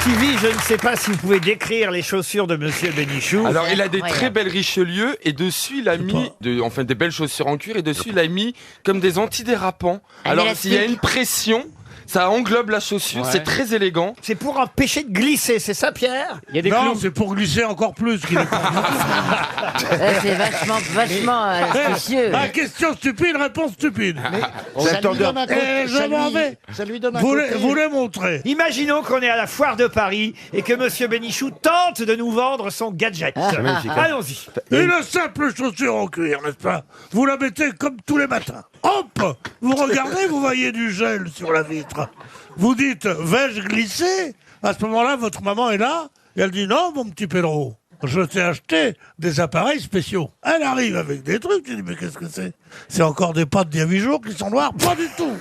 Stevie, je ne sais pas si vous pouvez décrire les chaussures de Monsieur Bénichou. Alors, il a des très belles Richelieu et dessus, il a mis des belles chaussures en cuir et dessus, il a mis comme des antidérapants. Alors, s'il y a une pression, ça englobe la chaussure, c'est très élégant. C'est pour empêcher de glisser, c'est ça, Pierre? Il y a des Non, c'est pour glisser encore plus. C'est vachement astucieux. Question stupide, réponse stupide. Ça lui donne un côté- Je m'en vais. ça lui donne un Vous côté- les montrer. Imaginons qu'on est à la foire de Paris et que Monsieur Bénichou tente de nous vendre son gadget. Allons-y. Une simple chaussure en cuir, n'est-ce pas? Vous la mettez comme tous les matins. Hop! Vous regardez, vous voyez du gel sur la vitre. Vous dites, vais-je glisser? À ce moment-là, votre maman est là, et elle dit, non, mon petit Pedro, je t'ai acheté des appareils spéciaux. Elle arrive avec des trucs, tu dis, mais qu'est-ce que c'est? C'est encore des pâtes d'il y a 8 jours qui sont noires? Pas du tout!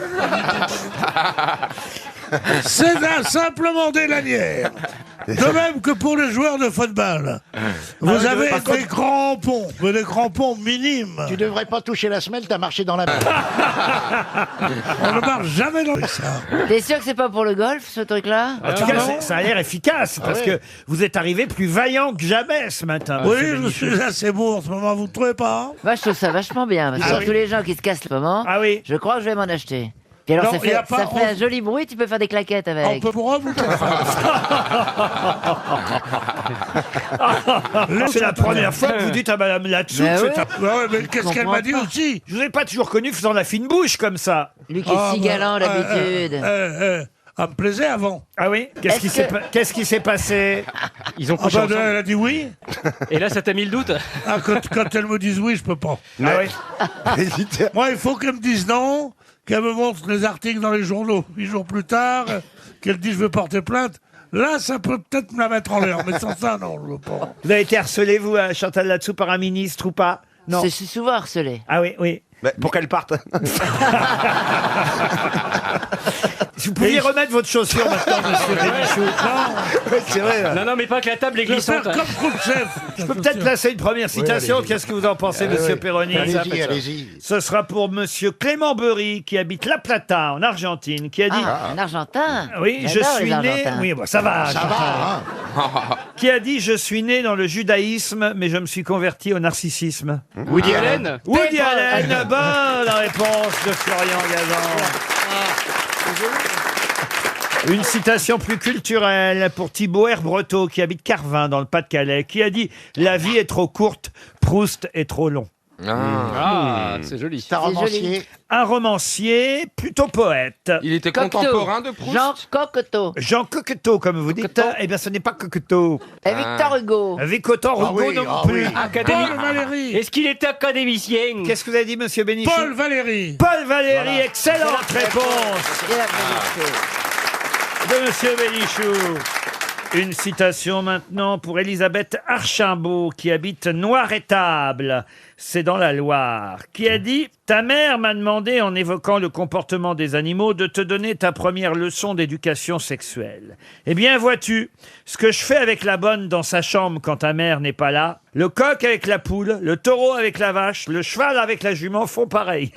C'est simplement des lanières. De même que pour les joueurs de football. Vous avez des crampons, mais des crampons minimes. Tu devrais pas toucher la semelle, t'as marché dans la mer. On ne marche jamais dans ça. T'es sûr que c'est pas pour le golf, ce truc-là? En tout cas, ça a l'air efficace parce que vous êtes arrivé plus vaillant que jamais ce matin. Oui, Monsieur je Bénichou. suis assez beau en ce moment, vous ne trouvez pas? Moi, je trouve ça vachement bien. Parce que pour tous les gens qui se cassent le moment, je crois que je vais m'en acheter. Puis alors, Non, ça y a fait, pas- ça fait un joli bruit, tu peux faire des claquettes On avec. peut pour homme ou pour femme? C'est la première fois que vous dites à Madame Latsou Mais que oui. c'est un- Ouais, mais qu'est-ce qu'elle m'a dit comprends pas. aussi? Je vous ai pas toujours connu faisant la fine bouche comme ça. Lui qui est si galant d'habitude. Elle me plaisait avant. Ah oui? Qu'est-ce qui Est-ce s'est que- qu'est-ce qui s'est passé? Ils ont Ah couché bah, ensemble. elle a dit oui. Et là, ça t'a mis le doute? Ah, quand elle me dise oui, je peux pas. Ah oui. Moi, il faut qu'elle me dise non, qu'elle me montre les articles dans les journaux. 8 jours plus tard, qu'elle dit je veux porter plainte. Là, ça peut peut-être me la mettre en l'air, mais sans ça, non, je veux pas. Vous avez été harcelé, vous, à Chantal Latsou, par un ministre ou pas? Non. Je suis souvent harcelé. Ah oui, oui. Pour qu'elle parte. Si vous pouviez remettre votre chaussure maintenant, Monsieur Bénichou. C'est vrai. Non, mais pas que la table est Je vais faire glissante. comme Khrouchtchev. Je peux peut-être placer une première citation. allez-y. Qu'est-ce que vous en pensez, Monsieur Perroni? Allez-y, allez-y. Ce sera pour Monsieur Clément Beury, qui habite La Plata, en Argentine, qui a dit... Ah, un Argentin. Oui, je J'adore suis les né... Argentins. Oui, bon, ça va. Ça va, hein. Qui a dit « Je suis né dans le judaïsme, mais je me suis converti au narcissisme Woody Allen? Woody Allen, bonne réponse de Florian Gazan. Une citation plus culturelle pour Thibaut Herbreteau, qui habite Carvin, dans le Pas-de-Calais, qui a dit « La vie est trop courte, Proust est trop long ». Ah, c'est joli. C'est un romancier. Un romancier, plutôt poète. Il était Cocteau. contemporain de Proust. Jean Cocteau. Jean Coqueteau, comme vous dites. Eh bien, ce n'est pas Coqueteau. Et Victor Hugo. Victor Hugo oui, non ah plus. oui. Paul Valéry. Est-ce qu'il est académicien? Qu'est-ce que vous avez dit, Monsieur Bénichou? Paul Valéry. Paul Valéry, excellente réponse Et la vérité. de Monsieur Bénichou. Une citation maintenant pour Elisabeth Archimbaud, qui habite Noiretable, c'est dans la Loire, qui a dit « Ta mère m'a demandé, en évoquant le comportement des animaux, de te donner ta première leçon d'éducation sexuelle. Eh bien, vois-tu, ce que je fais avec la bonne dans sa chambre quand ta mère n'est pas là, le coq avec la poule, le taureau avec la vache, le cheval avec la jument font pareil.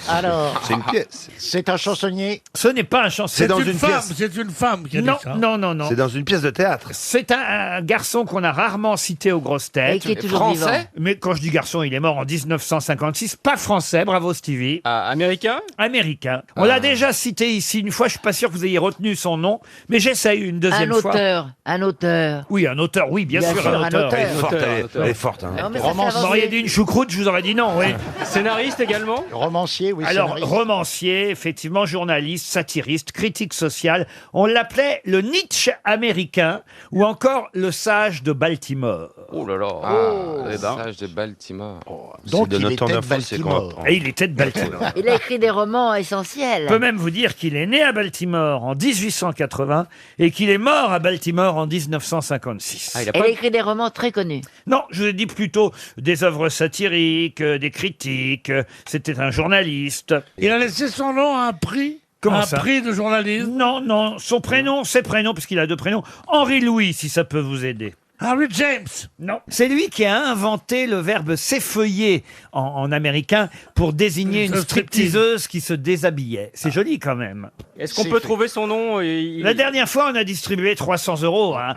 Alors, C'est une pièce. c'est un chansonnier. » Ce n'est pas un chansonnier. C'est dans une une femme, pièce. c'est une femme qui a Non, dit ça. non, non, non. C'est dans une pièce de théâtre. C'est un garçon qu'on a rarement cité aux grosses Et têtes. qui est toujours vivant. Français? Mais quand je dis garçon, il est mort en 1956. Pas français, bravo Stevie. Ah, américain? Américain. On l'a déjà cité ici une fois, je suis pas sûr que vous ayez retenu son nom, mais j'essaye une Un deuxième fois. auteur. Un auteur. Oui, un auteur, oui, bien, sûr, un auteur. Elle est forte, Auteur, elle est- auteur. elle est forte. Hein. Non, mais ça Roman- fait Vous avancer. m'auriez dit une choucroute, je vous aurais dit non, oui. Scénariste également? Romancier, oui. Alors, scénariste. romancier, effectivement, journaliste, satiriste, critique social. On l'appelait le Nietzsche américain ou encore le sage de Baltimore. Oh là là. Oh. Le sage de Baltimore. Donc, de il notre était de temps d'enfance, c'est qu'on Baltimore. apprend. Et il était de Baltimore. Il a écrit des romans essentiels. Je peux même vous dire qu'il est né à Baltimore en 1880 et qu'il est mort à Baltimore en 1956. Ah, il a Il pas... a écrit des romans très connus. Non, je vous ai dit plutôt des œuvres satiriques, des critiques. C'était un journaliste. Il a laissé son nom à un prix. Comment un ça prix de journalisme. Non, non, son prénom, ses prénoms, puisqu'il a deux prénoms. Henri-Louis, si ça peut vous aider. Harry James. Non. C'est lui qui a inventé le verbe s'effeuiller en américain pour désigner une stripteaseuse qui se déshabillait. C'est joli quand même. Est-ce qu'on peut trouver son nom La dernière fois, on a distribué 300 €. Hein.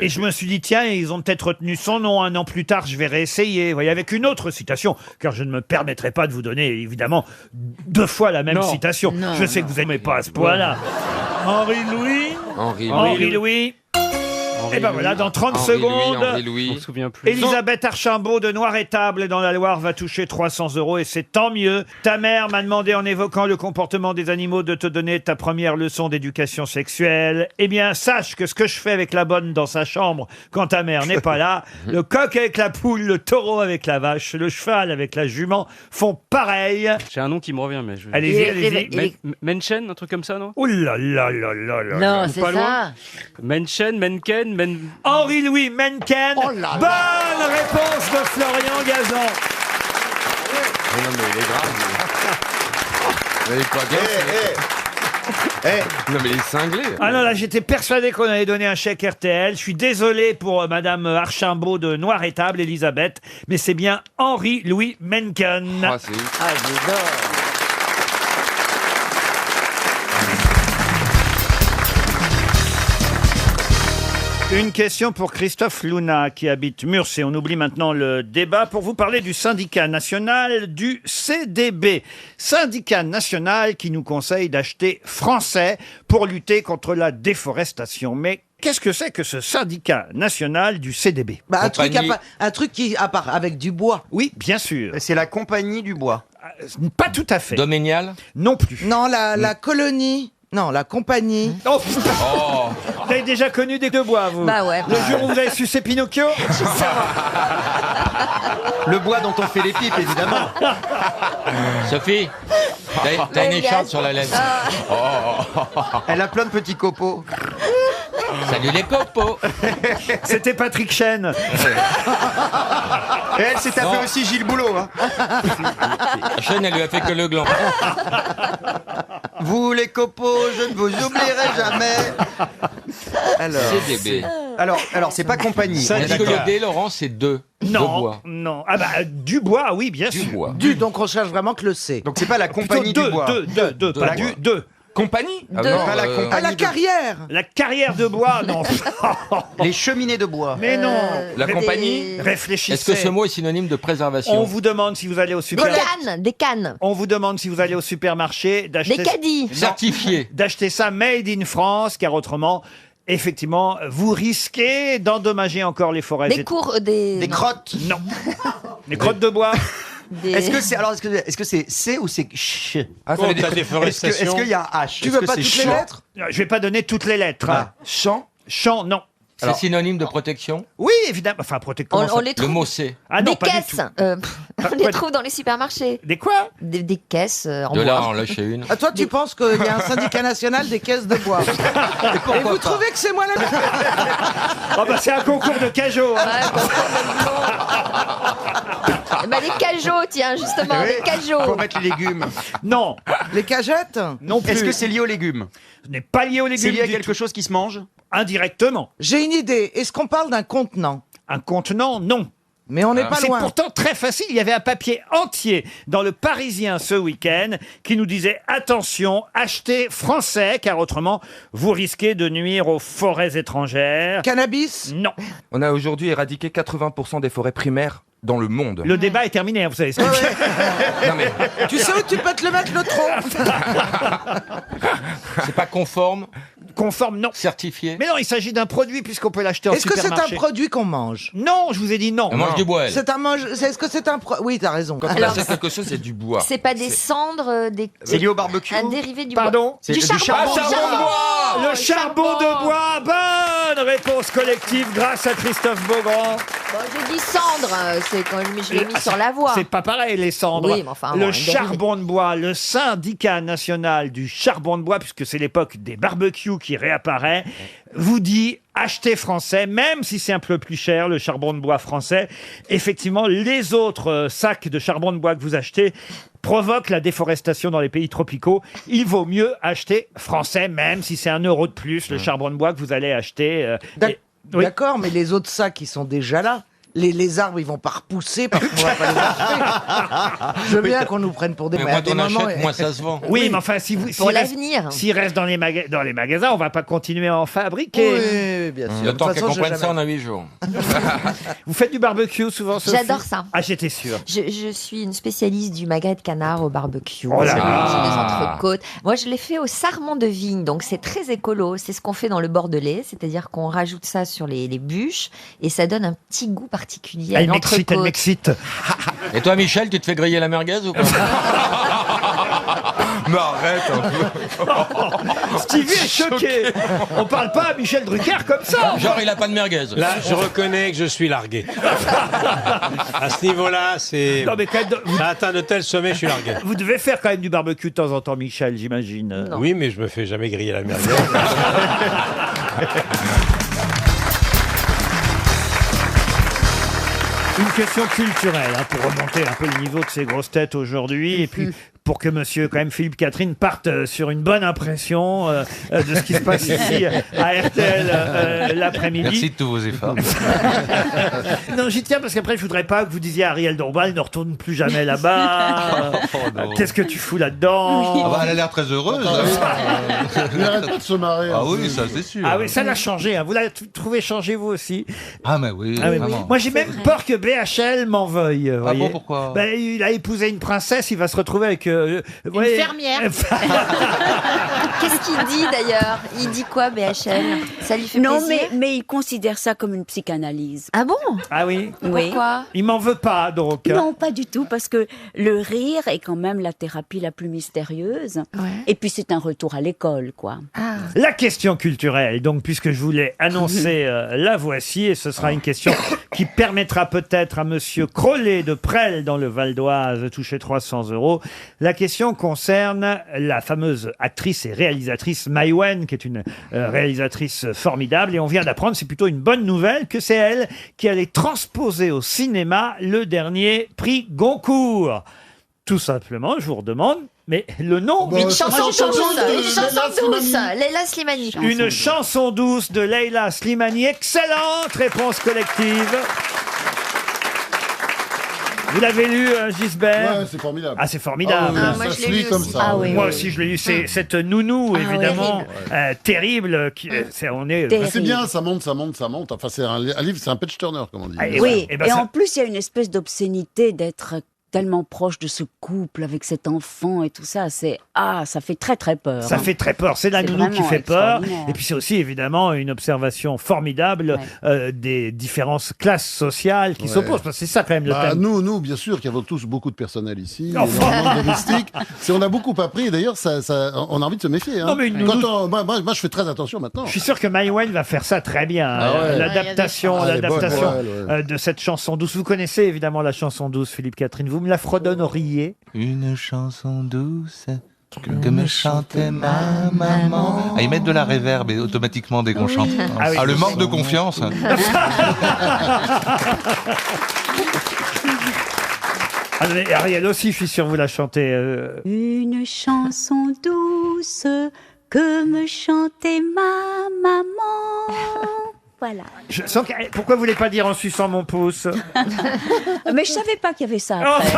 Et je me suis dit, tiens, ils ont peut-être retenu son nom. Un an plus tard, je vais réessayer. Vous voyez, avec une autre citation, car je ne me permettrai pas de vous donner, évidemment, 2 fois la même citation. Non, je sais que vous n'aimez pas à ce point-là. Henri Louis. Henri Louis. Et ben voilà, dans 30 secondes, Henri Louis. Je me souviens plus. Elisabeth Archambault de Noir-Étable dans la Loire va toucher 300 € et c'est tant mieux. Ta mère m'a demandé en évoquant le comportement des animaux de te donner ta première leçon d'éducation sexuelle. Eh bien, sache que ce que je fais avec la bonne dans sa chambre quand ta mère n'est pas là, le coq avec la poule, le taureau avec la vache, le cheval avec la jument font pareil. J'ai un nom qui me revient, mais je... Allez-y, allez-y. Menchen, un truc comme ça, non? Ouh là là là là là. Non, c'est pas ça. loin. Menchen, Menken, Henri-Louis Mencken. Oh là là. Bonne réponse de Florian Gazan. Non, mais il est grave. Il est pas bien. Non, mais il est cinglé. Ah non, là, j'étais persuadé qu'on allait donner un chèque RTL. Je suis désolé pour Madame Archambault de Noir-Étable, Elisabeth, mais c'est bien Henri-Louis Mencken. Ah, c'est ouf. Ah, j'adore. Une question pour Christophe Luna qui habite Murs et on oublie maintenant le débat pour vous parler du syndicat national du CDB. Syndicat national qui nous conseille d'acheter français pour lutter contre la déforestation. Mais qu'est-ce que c'est que ce syndicat national du CDB? Un truc qui à part avec du bois. Oui, bien sûr. C'est la compagnie du bois. Pas tout à fait. Doménial. Non plus. Non, la colonie. Non, la compagnie. Oh, putain. Vous avez déjà connu des deux bois, vous? Bah ouais. Le jour où vous avez sucé Pinocchio? Le bois dont on fait les pipes, évidemment. Sophie, t'as une écharpe sur la lèvre. Elle a plein de petits copeaux. Salut les copeaux. C'était Patrick Chêne. Et elle s'est tapée aussi Gilles Boulot. Hein. La chaîne, elle lui a fait que le gland. Vous les copeaux, je ne vous oublierai jamais. CDB. Alors c'est pas compagnie. on est Est-ce que d'accord. le D, Laurent, c'est deux? Deux Non, bois. non. Ah bah, du bois, oui, bien sûr. bois. Donc on cherche vraiment que le C. Donc c'est pas la compagnie du bois. Deux, pas du, deux. Compagnie? Deux. Pas la compagnie À la de- carrière. La carrière de bois, non. Les cheminées de bois. Mais non. La Mais compagnie? réfléchissez. Est-ce que ce mot est synonyme de préservation? On vous demande si vous allez au Des supermarché. cannes, des cannes. On vous demande si vous allez au supermarché d'acheter. Des caddies. Non. Certifié. D'acheter ça made in France, car autrement, effectivement, vous risquez d'endommager encore les forêts. Des cours, des... Des crottes. Non. Les crottes de bois. des- Est-ce que c'est C ou c'est ch? Ah, ça veut dire... Est-ce qu'il y a H? Tu veux pas toutes les lettres? Je vais pas donner toutes les lettres. hein. Champ. Champ, non. C'est synonyme de protection? Oui, évidemment. Enfin, protection. On les Le trouve. mot C. Ah non, Des pas du caisses. tout. On les trouve dans les supermarchés. Des quoi? Des caisses en De là, bois. on lâche une. Ah, toi, tu penses qu'il y a un syndicat national des caisses de bois. Et vous trouvez que c'est moi la... Oh bah c'est un concours de cajots. hein. Ouais, bah, les cajots, tiens, justement, Oui, des cajots. Pour mettre les légumes. Non, Les cagettes. non plus. Est-ce que c'est lié aux légumes? Ce n'est pas lié aux C'est légumes lié à du quelque tout. chose qui se mange? Indirectement. J'ai une idée. Est-ce qu'on parle d'un contenant? Un contenant, non. Mais on n'est pas C'est loin. pourtant très facile. Il y avait un papier entier dans le Parisien ce week-end qui nous disait attention, achetez français, car autrement vous risquez de nuire aux forêts étrangères. Cannabis. Non. On a aujourd'hui éradiqué 80% des forêts primaires dans le monde. Le débat est terminé, hein, vous savez. ce que- Non mais... Tu sais où tu peux te le mettre le tronc? C'est pas conforme? Conforme, non. Certifié? Mais non, il s'agit d'un produit puisqu'on peut l'acheter en Est-ce que c'est supermarché. un produit qu'on mange? Non, je vous ai dit non. On mange du bois, elle. C'est un mange. Est-ce que c'est un oui, t'as raison. Quand on Alors, achète quelque chose, c'est du bois. C'est pas des cendres, des... C'est lié au barbecue? un dérivé du bois. Pardon? C'est Du du charbon. charbon. Charbon de bois! Le charbon de bois. Bonne réponse collective grâce à Christophe Beaugrand. Bon, j'ai dit cendre, c'est quand je l'ai mis sur la voie. C'est pas pareil, les cendres. Oui, mais enfin, bon, le un charbon de bois, le syndicat national du charbon de bois, puisque c'est l'époque des barbecues qui réapparaît, vous dit achetez français, même si c'est un peu plus cher, le charbon de bois français. Effectivement, les autres sacs de charbon de bois que vous achetez provoquent la déforestation dans les pays tropicaux. Il vaut mieux acheter français, même si c'est 1 € de plus, le charbon de bois que vous allez acheter. D'ac- Oui. D'accord, mais les autres sacs, ils sont déjà là. Les arbres, ils vont pas repousser parce qu'on va pas les acheter. Je veux bien qu'on nous prenne pour des... Mais à moins des t'en moments, achètes, moins ça se vend. Oui, mais enfin, si vous... Pour l'avenir. S'il reste dans les magasins, on va pas continuer à en fabriquer. Oui, bien sûr. Le De temps toute qu'elle façon, j'ai comprenne ça, jamais- on a 8 jours. Vous faites du barbecue souvent, Sophie? J'adore ça. Ah, j'étais sûr. Je suis une spécialiste du magret de canard au barbecue. Oh là là. J'ai des entrecôtes. Moi, je l'ai fait au sarment de vigne, donc c'est très écolo. C'est ce qu'on fait dans le Bordelais, c'est-à-dire qu'on rajoute ça sur les bûches et ça donne un petit goût particulier à Elle une m'excite, elle entrecôte. m'excite. Et toi, Michel, tu te fais griller la merguez ou quoi? Mais arrête un peu. Stevie est choqué. On parle pas à Michel Drucker comme ça. Genre, il a pas de merguez. Là, je reconnais que je suis largué. À ce niveau-là, c'est... Non, mais quand même, Ça atteint de tels sommets, je suis largué. vous devez faire quand même du barbecue de temps en temps, Michel, j'imagine. Oui, mais je me fais jamais griller la merguez. Une question culturelle, hein, pour remonter un peu le niveau de ces grosses têtes aujourd'hui, et puis pour que monsieur, quand même, Philippe Catherine parte sur une bonne impression de ce qui se passe ici à RTL l'après-midi. Merci de tous vos efforts. Non, j'y tiens parce qu'après, je voudrais pas que vous disiez à Ariel Dombal ne retourne plus jamais là-bas. Qu'est-ce que tu fous là-dedans? Ah bah, elle a l'air très heureuse. Il arrête pas de se marrer. Ah oui, ça c'est sûr. Ah oui, ça l'a changé. Hein. Vous l'avez trouvé changé, vous aussi? Ah mais oui, Ah oui. vraiment. Moi, j'ai même peur que BHL m'en veuille. Ah voyez. bon, pourquoi? Ben, il a épousé une princesse, il va se retrouver avec... une fermière. Qu'est-ce qu'il dit d'ailleurs? Il dit quoi, BHL? Ça lui fait Non, plaisir? mais il considère ça comme une psychanalyse. Ah bon? Ah oui? Oui. Pourquoi? Il m'en veut pas, donc. Non, pas du tout, parce que le rire est quand même la thérapie la plus mystérieuse. Ouais. Et puis c'est un retour à l'école, quoi. Ah. La question culturelle, donc, puisque je voulais annoncer, la voici, et ce sera une question qui permettra peut-être à monsieur Crollet de Presles, dans le Val d'Oise, de toucher 300 €. La question concerne la fameuse actrice et réalisatrice Maïwenn, qui est une réalisatrice formidable, et on vient d'apprendre, c'est plutôt une bonne nouvelle, que c'est elle qui allait transposer au cinéma le dernier prix Goncourt. Tout simplement, je vous redemande, mais le nom... Une chanson douce, Leila Slimani. Une chanson douce de Leila Slimani. Excellente réponse collective. Vous l'avez lu, Gisbert? Ouais, c'est formidable. Ah, c'est formidable. Ah, moi, ça je se l'ai lit lu comme aussi. ça. Ah oui, Moi oui, aussi, oui. je l'ai lu. C'est cette nounou, Ah, évidemment, terrible. On est... Terrible. C'est bien, ça monte. Enfin, c'est un livre, c'est un page turner, comme on dit. Ah, et Oui, ben et ça- en plus, il y a une espèce d'obscénité d'être tellement proche de ce couple avec cet enfant et tout ça. Ça fait très très peur. Ça hein. fait très peur. C'est la C'est nounou qui vraiment fait peur. extraordinaire. Et puis c'est aussi évidemment une observation formidable des différences classes sociales qui s'opposent. Parce que c'est ça quand même le Bah, thème. nous, bien sûr, qui avons tous beaucoup de personnel ici, Enfin. énormément de mystiques. On a beaucoup appris. Et d'ailleurs, on a envie de se méfier. Hein. Non, mais une Quand nounou- moi, je fais très attention maintenant. Je suis sûr que Maïwenn va faire ça très bien. Ah ouais. L'adaptation, Ah, elle est bonne, l'adaptation ouais. de cette chanson douce. Vous connaissez évidemment la chanson douce, Philippe Catherine. Vous me la fredonneriez? Une chanson douce que me chantait ma maman. Ah, ils mettent de la réverb et automatiquement dès qu'on chante. Ah oui. Le manque de confiance. Ah, mais Ariel aussi, je suis sûr, vous la chantez. Une chanson douce que me chantait ma maman. Voilà. Je sens que- Pourquoi vous voulez pas dire en suçant mon pouce? Mais je savais pas qu'il y avait ça après.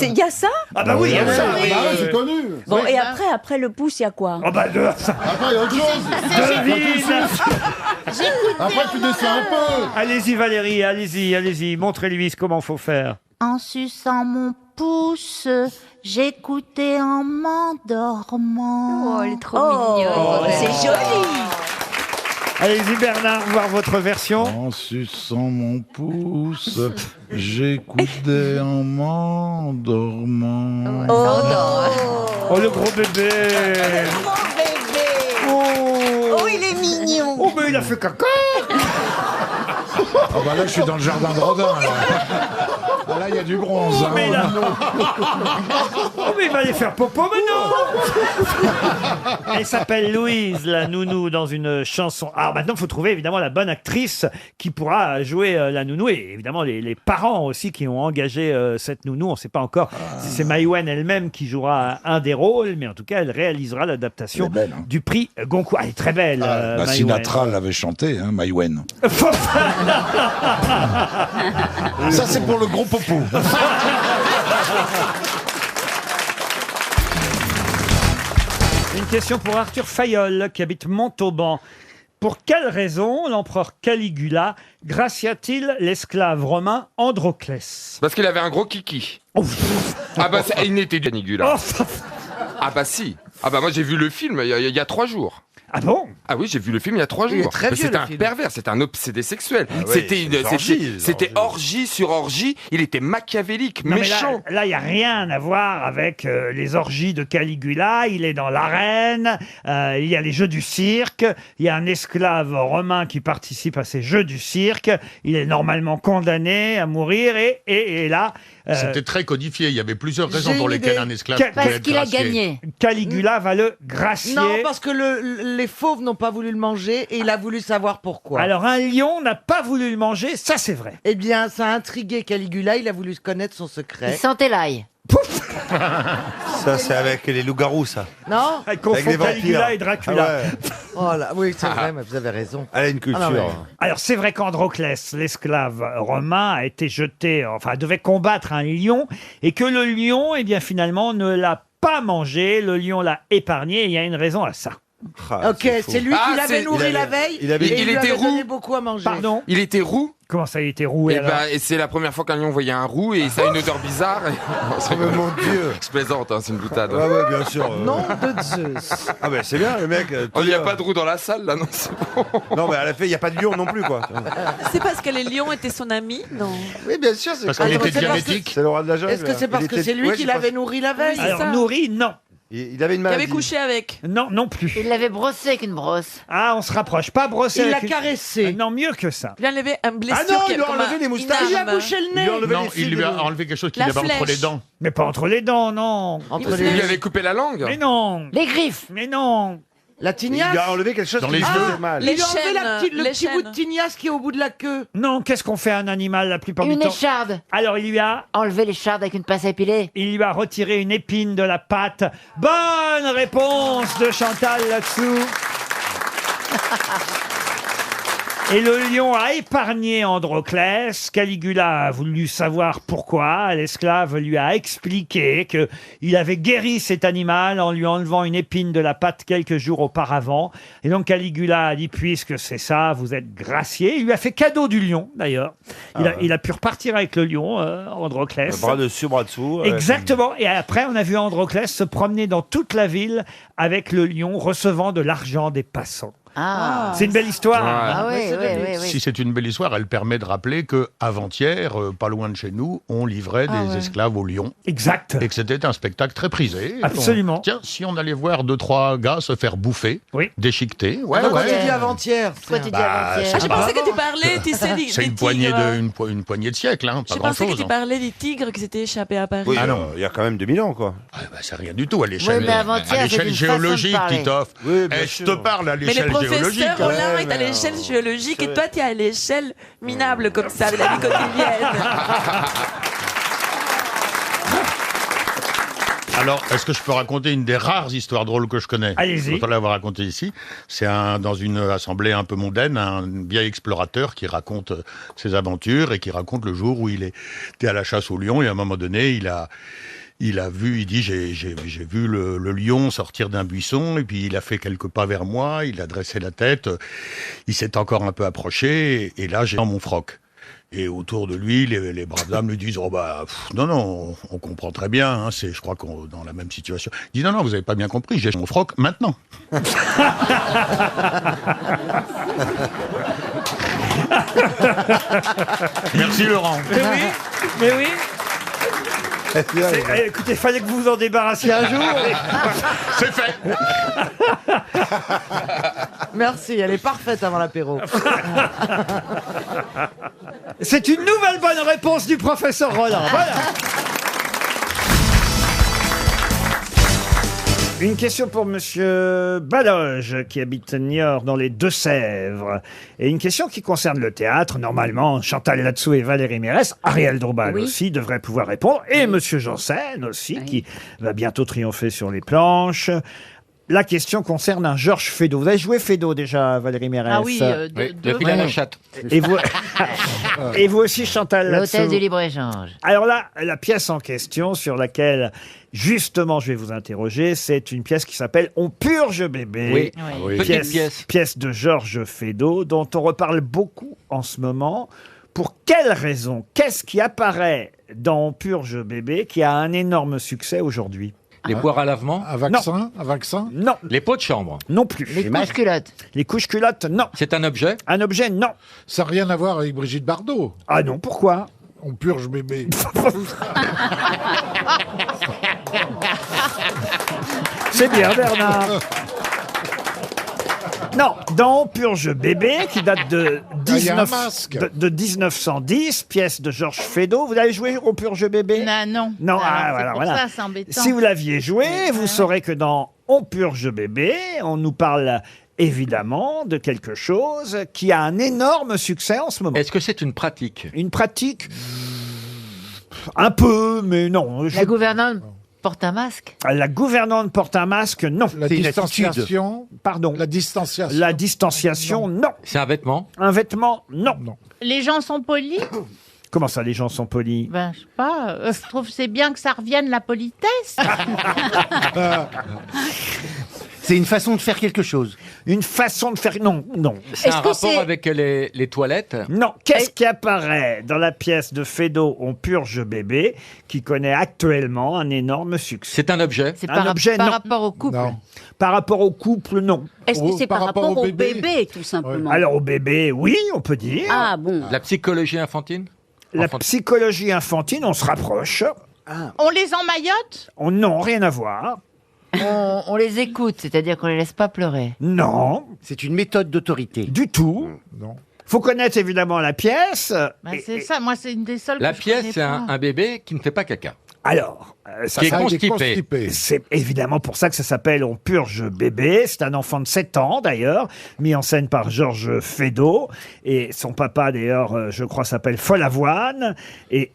Il y a ça? Ah bah oui, il y a ça. oui. Bah ouais, c'est connu. Bon, et après le pouce, il y a quoi? Oh bah Après, il y a autre chose. devine. Après, tu descends un peu. Allez-y Valérie, allez-y. Montrez-lui comment faut faire. En suçant mon pouce, j'écoutais en m'endormant. Oh, elle est trop mignonne. C'est joli. Allez-y Bernard, voir votre version. En suçant mon pouce, j'écoutais en m'endormant. Oh le gros bébé. Mon bébé. Oh, il est mignon. Oh mais il a fait caca. Ah bah là, je suis dans le jardin de Rodin. Là. là, il y a du bronze. hein. Mais là- Oh, mais il va aller faire popo maintenant. Elle s'appelle Louise, la nounou, dans une chanson. Alors maintenant, il faut trouver évidemment la bonne actrice qui pourra jouer la nounou, et évidemment les parents aussi qui ont engagé cette nounou. On ne sait pas encore si c'est Maïwenn elle-même qui jouera un des rôles, mais en tout cas, elle réalisera l'adaptation du prix Goncourt. Elle est très belle, Maïwenn. Sinatra l'avait chanté, hein, Maïwenn. Ça, c'est pour le gros popo. Une question pour Arthur Fayolle, qui habite Montauban. Pour quelle raison l'empereur Caligula gracia-t-il l'esclave romain Androclès? Parce qu'il avait un gros kiki. Ah bah, il n'était du Caligula. Ah bah si. Ah bah moi j'ai vu le film il y a 3 jours. Ah bon? Ah oui, j'ai vu le film il y a 3 jours. Il est très vieux, C'était le un film. pervers, c'était un obsédé sexuel. ouais, C'était orgie sur orgie. Il était machiavélique, Non, mais méchant. là, il n'y a rien à voir avec les orgies de Caligula. Il est dans l'arène, il y a les jeux du cirque, il y a un esclave romain qui participe à ces jeux du cirque. Il est normalement condamné à mourir, et là... C'était très codifié. Il y avait plusieurs raisons J'ai pour une lesquelles idée. un esclave Parce pouvait être qu'il a gracié. gagné. Caligula va le gracier. Non, parce que les fauves n'ont pas voulu le manger et il a voulu savoir pourquoi. Alors, un lion n'a pas voulu le manger, ça c'est vrai. Eh bien, ça a intrigué Caligula, il a voulu connaître son secret. Il sentait l'ail. Ça, c'est avec les loups-garous, ça. Non Elle confond Avec les Caligula vampires. et Dracula. Ah ouais. Oh là, oui, c'est vrai, mais vous avez raison. Elle a une culture. Ah non, mais- Alors, c'est vrai qu'Androclès, l'esclave romain, a été jeté, enfin, devait combattre un lion, et que le lion, eh bien, finalement, ne l'a pas mangé. Le lion l'a épargné, et il y a une raison à ça. Ok, c'est lui qui l'avait nourri la veille il avait- et il lui était avait donné roux. beaucoup à manger. Pardon? Il était roux. Comment ça, il était roué alors Et c'est la première fois qu'un lion voyait un roux et ça a une odeur bizarre. Oh, mais mon Dieu. Je plaisante, hein, c'est une boutade. Ouais, ouais, bien sûr. Nom de Zeus. Ah, ben c'est bien, le mec. Oh, il n'y a pas de roux dans la salle là, non, c'est bon. Non, mais à la fin, il n'y a pas de lion non plus, quoi. C'est parce que les lions étaient son ami? Non. Oui, bien sûr. Parce qu'il était diabétique. C'est le roi de la jungle. Est-ce que c'est parce que c'est lui qui l'avait nourri la veille? Alors, nourri, non. Il avait une Qui maladie. avait couché avec? Non, non plus. Il l'avait brossé avec une brosse. Ah, on se rapproche. Pas brossé. Il l'a avec une- caressé. Non, mieux que ça. Il lui a enlevé un blessure. Ah non, qui- il lui a comme enlevé un- les moustaches. une Il lui a arme. bouché le Il lui a nez. enlevé Non, les il lui fils a de- enlevé quelque chose qu'il La avait entre les flèche. dents. Mais pas entre les dents, non. Entre Il les lui avait coupé la langue. Mais non. Les griffes. Mais non. La Il tignasse. lui a enlevé quelque chose Dans qui les lui yeux. faisait mal. Les Il lui a enlevé chaînes, le les petit bout de chaînes. tignasse qui est au bout de la queue. Non, qu'est-ce qu'on fait à un animal la plupart du Une temps? écharde. Alors, il lui a Enlever l'écharde avec une pince à épiler. retiré une épine de la patte. Bonne réponse de Chantal là-dessous. Et le lion a épargné Androclès. Caligula a voulu savoir pourquoi. L'esclave lui a expliqué que il avait guéri cet animal en lui enlevant une épine de la patte quelques jours auparavant. Et donc Caligula a dit, puisque c'est ça, vous êtes gracié. Il lui a fait cadeau du lion, d'ailleurs. Il a pu repartir avec le lion, Androclès. Bras dessus, bras dessous. Exactement. Et après, on a vu Androclès se promener dans toute la ville avec le lion, recevant de l'argent des passants. Ah. C'est une belle histoire. Ouais. Ah oui, oui, oui, oui. Si c'est une belle histoire, elle permet de rappeler que avant-hier, pas loin de chez nous, on livrait des esclaves aux lions. Exact. Et que c'était un spectacle très prisé. Absolument. Donc, tiens, si on allait voir 2-3 gars se faire bouffer, Oui. déchiqueter, ouais, Pourquoi ouais. tu dis avant-hier? Pourquoi tu dis Bah, avant-hier? Ah, je pensais que tu parlais, tu sais, C'est une poignée de siècles, hein, pas Je pensais que grand-chose. tu parlais des tigres qui s'étaient échappés à Paris. Oui, Ah non. il y a quand même 2000 ans, quoi. Ouais, bah, c'est rien du tout à l'échelle, Oui, mais avant-hier, à l'échelle c'est une façon de géologique, parler. Titoff. Oui, bien Eh, je sûr. te parle à Mais le l'échelle géologique. professeur Rollin Ouais, est à mais l'échelle alors, géologique et c'est- toi tu es à l'échelle minable comme ça de la vie quotidienne. Alors, est-ce que je peux raconter une des rares histoires drôles que je connais? Allez-y. Je peux l'avoir raconté ici. C'est dans une assemblée un peu mondaine, un vieil explorateur qui raconte ses aventures et qui raconte le jour où il était à la chasse au lion et à un moment donné, il a vu, il dit, j'ai vu le lion sortir d'un buisson et puis il a fait quelques pas vers moi, il a dressé la tête, il s'est encore un peu approché et là j'ai dans mon froc. Et autour de lui, les braves dames lui disent, oh bah, non, on comprend très bien, hein, je crois qu'on est dans la même situation. Il dit, non, vous avez pas bien compris, j'ai mon froc maintenant. Merci Laurent. Mais oui, mais oui. Écoutez, fallait que vous vous en débarrassiez un jour. C'est fait. Merci, elle est parfaite avant l'apéro. C'est une nouvelle bonne réponse du professeur Roland. Voilà. Une question pour Monsieur Baloge, qui habite Niort, dans les Deux-Sèvres. Et une question qui concerne le théâtre. Normalement, Chantal Latsou et Valérie Mérès, Ariel Dombal aussi, devraient pouvoir répondre. Et Monsieur Janssen aussi, qui va bientôt triompher sur les planches. La question concerne un Georges Feydeau. Vous avez joué Feydeau déjà, Valérie Mérès? Ah oui, le fil à la chatte. Et vous, et vous aussi, Chantal Latsou. L'hôtel du libre-échange. Alors là, la pièce en question sur laquelle, justement, je vais vous interroger, c'est une pièce qui s'appelle On purge bébé. Oui. Petite Pièce de Georges Feydeau, dont on reparle beaucoup en ce moment. Pour quelle raison? Qu'est-ce qui apparaît dans On purge bébé qui a un énorme succès aujourd'hui? Les poires à lavement. Un vaccin? Un vaccin? Non. Les pots de chambre. Non plus. Les couches culottes. Les couches culottes, non. C'est un objet. Un objet, non. Ça n'a rien à voir avec Brigitte Bardot. Ah non, pourquoi? On purge bébé. C'est bien, Bernard. Non, dans Purge bébé, qui date de, il y a un masque. de 1910, pièce de Georges Feydeau. Vous avez joué au Purge bébé? Non. Non, Alors, voilà. ça, c'est embêtant. Si vous l'aviez joué, vous saurez que dans On Purge bébé, on nous parle évidemment de quelque chose qui a un énorme succès en ce moment. Est-ce que c'est une pratique? Une pratique? Un peu, mais non. La gouvernante porte un masque. La gouvernante porte un masque, non. La distanciation? Pardon. La distanciation? La distanciation, non. C'est un vêtement? Un vêtement, non. Les gens sont polis? Comment ça, les gens sont polis? Ben, je sais pas. Je trouve que c'est bien que ça revienne, la politesse. C'est une façon de faire quelque chose. Une façon de faire... Non. C'est un rapport avec les toilettes? Non. Qu'est-ce qui apparaît dans la pièce de Feydeau On purge bébé, qui connaît actuellement un énorme succès? C'est un objet? C'est Un objet, par non. rapport au couple. Non. Par rapport au couple, non. Est-ce que c'est par rapport au bébé, tout simplement? Alors au bébé, oui, on peut dire. Ah bon. La psychologie infantile? La psychologie infantile, on se rapproche. On les emmaillote? Non, rien à voir. On les écoute, c'est-à-dire qu'on les laisse pas pleurer. Non. C'est une méthode d'autorité. Du tout. Non. Faut connaître évidemment la pièce. C'est ça, moi c'est une des seules La que je pièce, connais c'est pas. un bébé qui ne fait pas caca. Alors, ça Qui est s'appelle- constipé. C'est évidemment pour ça que ça s'appelle On purge bébé. C'est un enfant de 7 ans d'ailleurs, mis en scène par Georges Feydeau. Et son papa d'ailleurs, je crois, s'appelle Follavoine. Et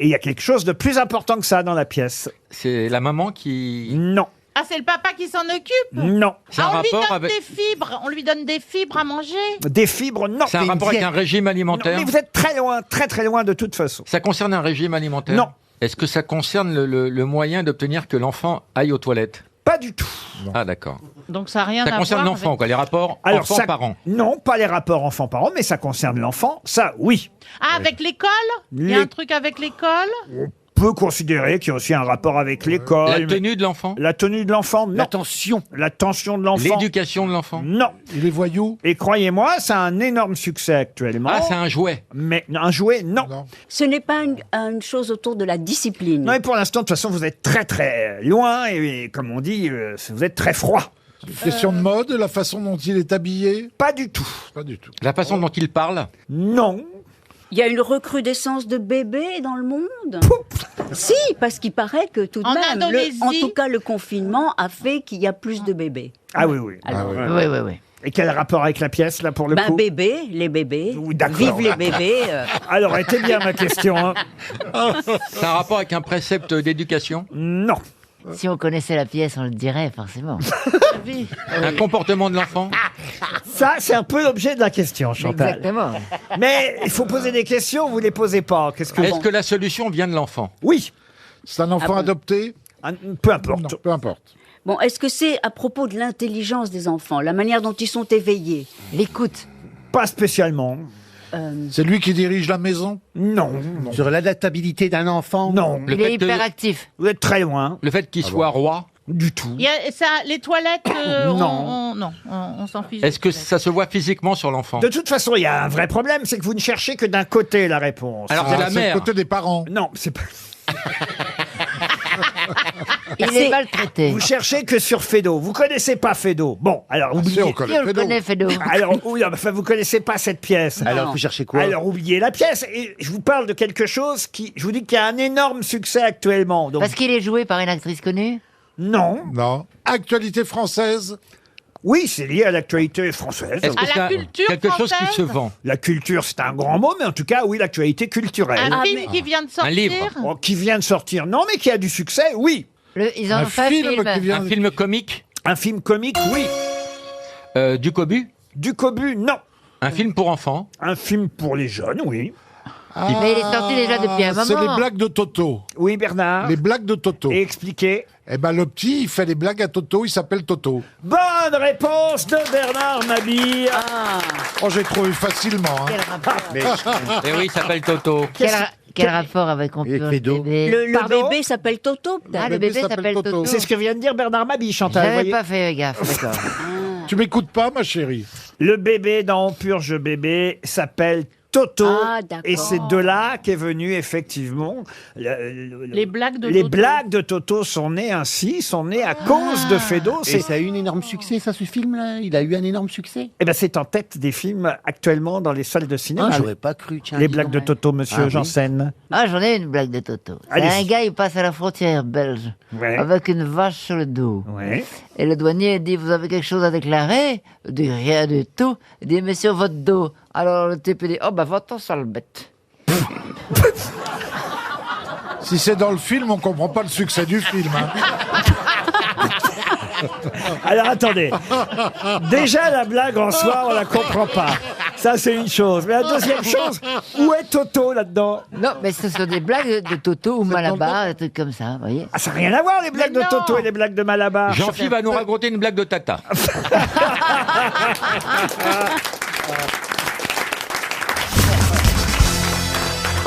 il y a quelque chose de plus important que ça dans la pièce. C'est la maman qui... Non. Ah, c'est le papa qui s'en occupe? Non. C'est un on lui rapport donne avec... des fibres. On lui donne des fibres à manger. Des fibres, non. C'est un rapport avec un régime alimentaire? Non, mais vous êtes très loin, très loin de toute façon. Ça concerne un régime alimentaire? Non. Est-ce que ça concerne le moyen d'obtenir que l'enfant aille aux toilettes? Pas du tout. Ah d'accord. Donc ça n'a rien à Ça voir. concerne l'enfant, avec- quoi, les rapports Alors, enfant-parent? Non, pas les rapports enfant-parent, mais ça concerne l'enfant, ça oui. Ah, avec l'école? Il y a un truc avec l'école? On peut considérer qu'il y a aussi un rapport avec l'école. La mais- tenue de l'enfant? La tenue de l'enfant, non. L'attention. L'attention de l'enfant. L'éducation de l'enfant? Non. Il est voyou? Et croyez-moi, ça a un énorme succès actuellement. Ah, c'est un jouet? Mais un jouet, non. Ce n'est pas une chose autour de la discipline. Non, et pour l'instant, de toute façon, vous êtes très loin et comme on dit, vous êtes très froid. Une question de mode, la façon dont il est habillé? Pas du tout. Pas du tout. La façon dont il parle? Non. Il y a une recrudescence de bébés dans le monde? Si, parce qu'il paraît que tout de En même, Indonésie. en tout cas, le confinement a fait qu'il y a plus de bébés. Ah oui. Alors, Oui. Et quel rapport avec la pièce, là, pour le coup? bébés, les bébés. Oui, d'accord. Vive les bébés. Alors, était bien ma question. Hein. C'est un rapport avec un précepte d'éducation? Non. Si on connaissait la pièce, on le dirait forcément. Un comportement de l'enfant? Ça, c'est un peu l'objet de la question, Chantal. Exactement. Mais il faut poser des questions, vous les posez pas. Est-ce que la solution vient de l'enfant? Oui. C'est un enfant adopté? Peu importe. Non, peu importe. Bon, est-ce que c'est à propos de l'intelligence des enfants, la manière dont ils sont éveillés? L'écoute. Pas spécialement. C'est lui qui dirige la maison? Non. Sur l'adaptabilité d'un enfant? Non. Le Il est fait que- hyperactif. Vous êtes très loin. Le fait qu'il soit roi? Du tout. Il y a ça, les toilettes, Non. on s'en fiche. Est-ce que ça se voit physiquement sur l'enfant? De toute façon, il y a un vrai problème, c'est que vous ne cherchez que d'un côté la réponse. Alors c'est la c'est mère. le côté des parents. Non, c'est pas... Il est maltraité. Vous cherchez que sur Feydeau. Vous connaissez pas Feydeau. Bon, alors oubliez. on le connaît, Feydeau. Alors, enfin, vous connaissez pas cette pièce. Alors, vous cherchez quoi? Alors, oubliez la pièce. Et je vous parle de quelque chose qui, je vous dis qu'il y a un énorme succès actuellement. Donc, Parce qu'il est joué par une actrice connue? non. Non. Actualité française. Oui, c'est lié à l'actualité française. Est-ce que À c'est la un- culture quelque chose qui française se vend? La culture, c'est un grand mot, mais en tout cas, oui, l'actualité culturelle. Un film qui vient de sortir. livre. Oh, qui vient de sortir, non, mais qui a du succès, oui. Ils en Un ont fait un film film. qui vient. Un film comique? Un film comique, oui. Du Cobu? Du Cobu, non. Un film pour enfants? Un film pour les jeunes, oui. Mais il est sorti déjà depuis un C'est les moment. blagues de Toto. Oui, Bernard. Les blagues de Toto. Et expliquez. Eh ben, le petit, il fait les blagues à Toto, il s'appelle Toto. Bonne réponse de Bernard Mabille. Oh, j'ai trouvé facilement. Hein. Quel rapport, Eh oui, il s'appelle Toto. quel rapport avec on Et peut Feydeau. Le Pardon bébé s'appelle Toto, peut-être. Ah, le bébé s'appelle Toto. C'est ce que vient de dire Bernard Mabille, Chantal. vous J'avais voyez. pas fait gaffe, d'accord. Tu m'écoutes pas, ma chérie? Le bébé dans On Purge Bébé s'appelle Toto. Ah, d'accord. Et c'est de là qu'est venu effectivement Les blagues de les Toto. blagues de Toto sont nées ainsi, sont nées à cause de Feydeau. Et ça a eu un énorme succès, ça, ce film-là? Il a eu un énorme succès? Eh ben, c'est en tête des films actuellement dans les salles de cinéma. Ah, j'aurais pas cru. Tiens, les dis blagues donc. de Toto, monsieur Ah oui. Janssen. Ah, j'en ai une blague de Toto. C'est Allez-y. un gars, il passe à la frontière belge Ouais. avec une vache sur le dos. Ouais. Et le douanier dit, vous avez quelque chose à déclarer? Il dit, rien du tout. Il dit, mais sur votre dos. Alors le type il dit, oh bah va-t'en sale bête. Si c'est dans le film, on comprend pas le succès du film. Hein. Alors attendez. Déjà la blague en soi, on la comprend pas. Ça c'est une chose. Mais la deuxième chose, où est Toto là-dedans? Non, mais ce sont des blagues de Toto ou Malabar, des trucs comme ça, vous voyez. Ah, ça n'a rien à voir les blagues de non. Toto et les blagues de Malabar. Jean-Philippe va nous raconter une blague de Tata.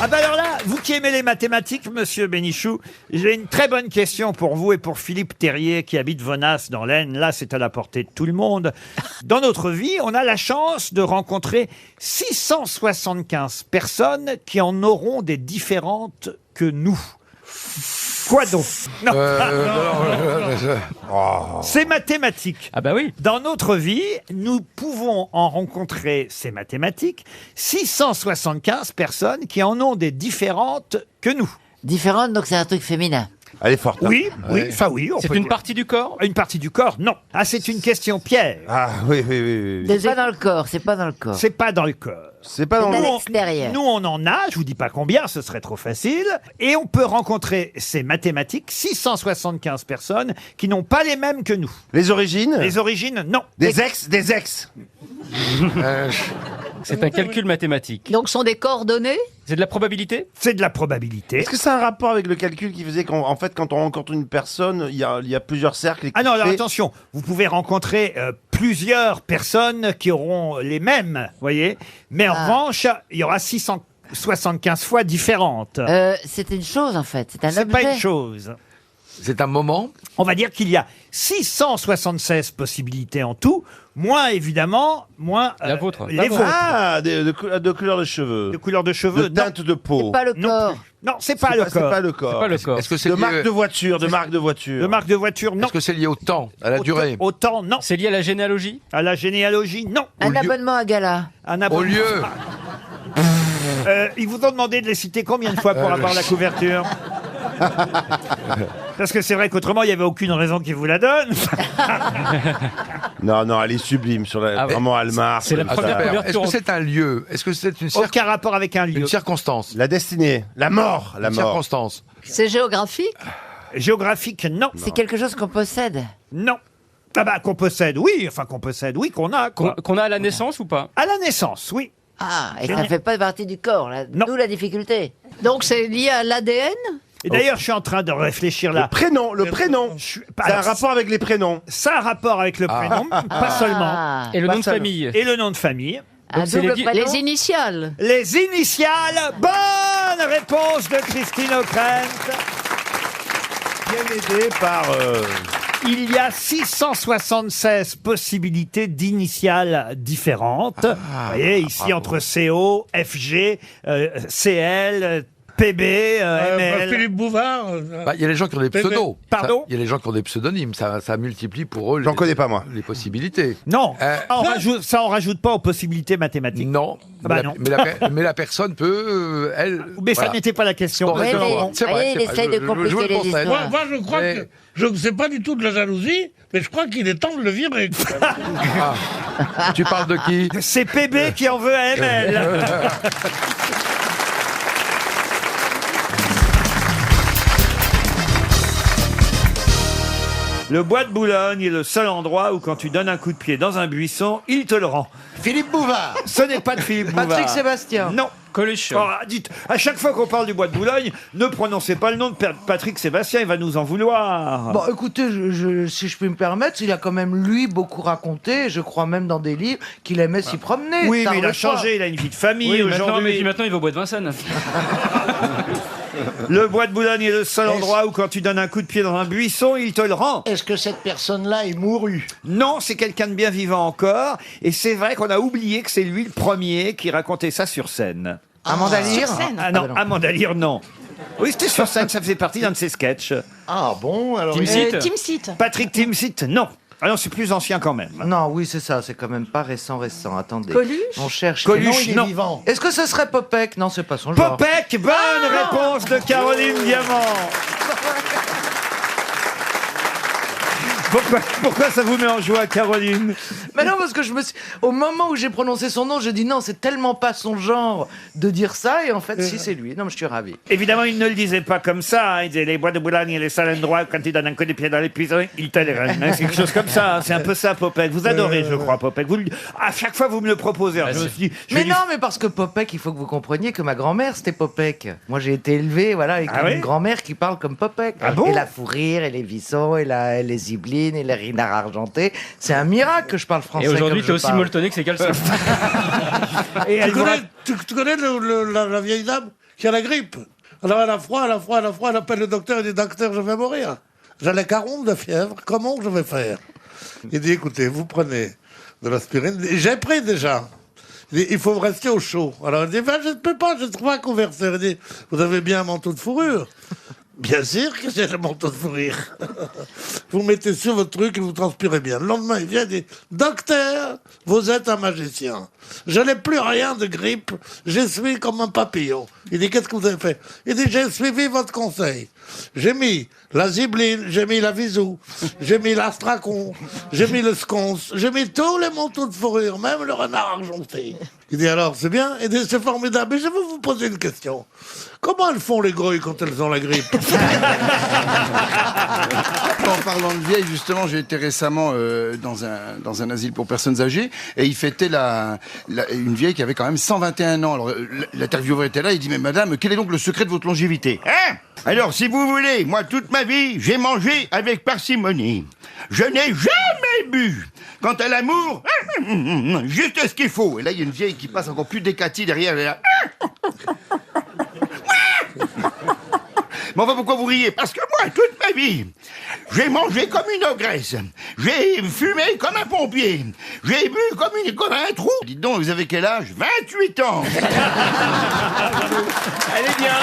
Ah bah alors là, vous qui aimez les mathématiques, monsieur Bénichou, j'ai une très bonne question pour vous et pour Philippe Terrier qui habite Venasse dans l'Aisne. Là, c'est à la portée de tout le monde. Dans notre vie, on a la chance de rencontrer 675 personnes qui en auront des différentes que nous. Quoi donc? Non. C'est mathématique. Ah bah oui. Dans notre vie, nous pouvons en rencontrer, c'est mathématique, 675 personnes qui en ont des différentes que nous. Différentes, donc c'est un truc féminin. Elle est forte. hein. Oui, oui, enfin oui. on C'est peut une dire. partie du corps? Une partie du corps, non. Ah, c'est une question piège. Ah, oui, oui, oui. oui. C'est pas dans le corps, c'est pas dans le corps. C'est pas dans le corps. C'est pas dans C'est le. à l'extérieur. Nous, on en a, je vous dis pas combien, ce serait trop facile. Et on peut rencontrer, c'est mathématique, 675 personnes qui n'ont pas les mêmes que nous. Les origines? Les origines, non. Des ex? Des ex? C'est un calcul mathématique. Donc, sont des coordonnées? C'est de la probabilité? C'est de la probabilité. Est-ce que c'est un rapport avec le calcul qui faisait qu'en fait, quand on rencontre une personne, il y a plusieurs cercles et Ah non, alors fait- attention, vous pouvez rencontrer plusieurs personnes qui auront les mêmes, voyez. Mais en revanche, il y aura 675 fois différentes. C'est une chose en fait, c'est un C'est objet. pas une chose. C'est un moment? On va dire qu'il y a 676 possibilités en tout, moins évidemment, moins La vôtre. les La vôtres. Ah, de couleur de cheveux. De couleur de cheveux, De teinte de peau. C'est pas le non corps. plus. Non, c'est pas le C'est corps. pas le corps. C'est pas le corps. Est-ce que c'est De lié... marque de voiture, de marque de voiture. De marque de voiture, non. Est-ce que c'est lié au temps, à la Au durée? temps- Au temps, non. C'est lié à la généalogie? À la généalogie, non. Un abonnement à gala. Un Au abonnement. lieu? Ils vous ont demandé de les citer combien de fois pour avoir la couverture? Parce que c'est vrai qu'autrement, il n'y avait aucune raison qu'ils vous la donnent. Non, non, elle est sublime sur la. Ah ouais. Vraiment, elle marche. C'est la comme première ça. couverture. Est-ce que c'est un lieu? Est-ce que c'est Aucun rapport avec un lieu. une circonstance? La destinée. La mort. La Une mort. circonstance. C'est géographique? Géographique, non. C'est quelque chose qu'on possède. Non. Ah bah, qu'on possède, oui. Enfin, qu'on possède, oui, qu'on a. Qu'on Quoi. qu'on a à la naissance ou pas? À la naissance, oui. Ah, et ça ne fait pas partie du corps, là. Non. D'où la difficulté. Donc, c'est lié à l'ADN? Et d'ailleurs, je suis en train de réfléchir Le là. prénom. Le prénom. Je suis- C'est un alors, rapport avec les prénoms. Ça a un rapport avec le prénom, pas seulement. Ah, Et le Pas nom de seul. famille? Et le nom de famille. un c'est double les- prénom. Les initiales? Les initiales. Bonne réponse de Christine O'Krent. Bien aidé par. Il y a 676 possibilités d'initiales différentes. Vous voyez, ici, entre CO, FG, CL, PB, ML. Philippe Bouvard. Il y a les gens qui ont des PB. pseudos. Pardon Il y a les gens qui ont des pseudonymes. Ça multiplie pour eux. J'en connais pas, moi. Les possibilités. Non, ça on rajoute pas aux possibilités mathématiques. Non. Non. Mais la personne peut, elle. Mais ça n'était pas la question. C'est vrai. il essaye de compliquer les histoires. Moi, je crois que je ne sais pas du tout de la jalousie, mais je crois qu'il est temps de le virer. Tu parles de qui? C'est PB qui en veut à ML. Le bois de Boulogne est le seul endroit où quand tu donnes un coup de pied dans un buisson, il te le rend. Philippe Bouvard. Ce n'est pas de Philippe Bouvard. Patrick Sébastien. Non. Coluche. Oh, dites, à chaque fois qu'on parle du bois de Boulogne, ne prononcez pas le nom de Patrick Sébastien, il va nous en vouloir. Bon, écoutez, si je peux me permettre, il a quand même, lui, beaucoup raconté, je crois même dans des livres, qu'il aimait s'y promener. Oui, Ça mais il a arrête pas. changé, il a une vie de famille Oui, aujourd'hui. maintenant il va au bois de Vincennes. Le bois de Boulogne est le seul endroit où quand tu donnes un coup de pied dans un buisson, il te le rend. Est-ce que cette personne-là est mourue? Non, c'est quelqu'un de bien vivant encore. Et c'est vrai qu'on a oublié que c'est lui le premier qui racontait ça sur scène. Amanda Lear. Sur scène. Ah non, Amanda Lear, non. Oui, c'était sur scène, ça faisait partie d'un de ses sketchs. Ah bon, alors... Timsit. Patrick Timsit, non. Ah non, c'est plus ancien quand même. Non, oui, c'est ça, c'est quand même pas récent. Attendez. Coluche. On cherche. Coluche, Non, il est non. vivant. Est-ce que ce serait Popek? Non, c'est pas son genre. Popek, bonne réponse de Caroline Diamant. Pourquoi ça vous met en joie, Caroline? Mais non, parce que au moment où j'ai prononcé son nom, j'ai dit non, c'est tellement pas son genre de dire ça, et en fait, si, c'est lui. Non, mais je suis ravi. Évidemment, il ne le disait pas comme ça. Hein. Il disait les bois de Boulogne et les salles endroits, quand il donne un coup de pied dans les puissants, il te les rend. Hein, c'est quelque chose comme ça. Hein. C'est un peu ça, Popek. Vous adorez, je crois, Popek. À chaque fois, vous me le proposez. Alors, je me suis dit, Mais non, mais parce que Popek, il faut que vous compreniez que ma grand-mère, c'était Popek. Moi, j'ai été élevé, voilà, avec une grand-mère qui parle comme Popek. Ah bon? Et la fou rire, et les vissons, et les ziblines, et les rinards argentés. C'est un miracle que je parle français. Et aujourd'hui, comme t'es je aussi parle. molletonné que ses caleçons. Et Tu connais la vieille dame qui a la grippe? Alors elle a froid, elle appelle le docteur, elle dit docteur, je vais mourir. J'ai les 40 de fièvre, comment je vais faire? Il dit écoutez, vous prenez de l'aspirine, j'ai pris déjà. Il dit, il faut rester au chaud. Alors elle dit ben, je ne peux pas, je ne trouve pas un converser. Il dit vous avez bien un manteau de fourrure? Bien sûr que j'ai le manteau de fourrure. Vous mettez sur votre truc et vous transpirez bien. Le lendemain, il vient et dit docteur, vous êtes un magicien. Je n'ai plus rien de grippe. Je suis comme un papillon. Il dit qu'est-ce que vous avez fait? Il dit j'ai suivi votre conseil. J'ai mis la zibline, j'ai mis la visou, j'ai mis l'astracon, j'ai mis le sconce, j'ai mis tous les manteaux de fourrure, même le renard argenté. Il dit alors c'est bien? Il dit c'est formidable. Mais je vais vous poser une question. Comment elles font les grouilles quand elles ont la grippe? En parlant de vieilles, justement, j'ai été récemment dans un asile pour personnes âgées et il fêtait une vieille qui avait quand même 121 ans. Alors l'intervieweur était là, il dit mais madame, quel est donc le secret de votre longévité? Hein? Alors si vous voulez, moi toute ma vie, j'ai mangé avec parcimonie. Je n'ai jamais bu. Quant à l'amour, juste ce qu'il faut. Et là il y a une vieille qui passe encore plus décatie derrière. Elle est là. Mais enfin, pourquoi vous riez? Parce que moi, toute ma vie, j'ai mangé comme une ogresse. J'ai fumé comme un pompier. J'ai bu comme un trou. Dites donc, vous avez quel âge? 28 ans. Elle est bien.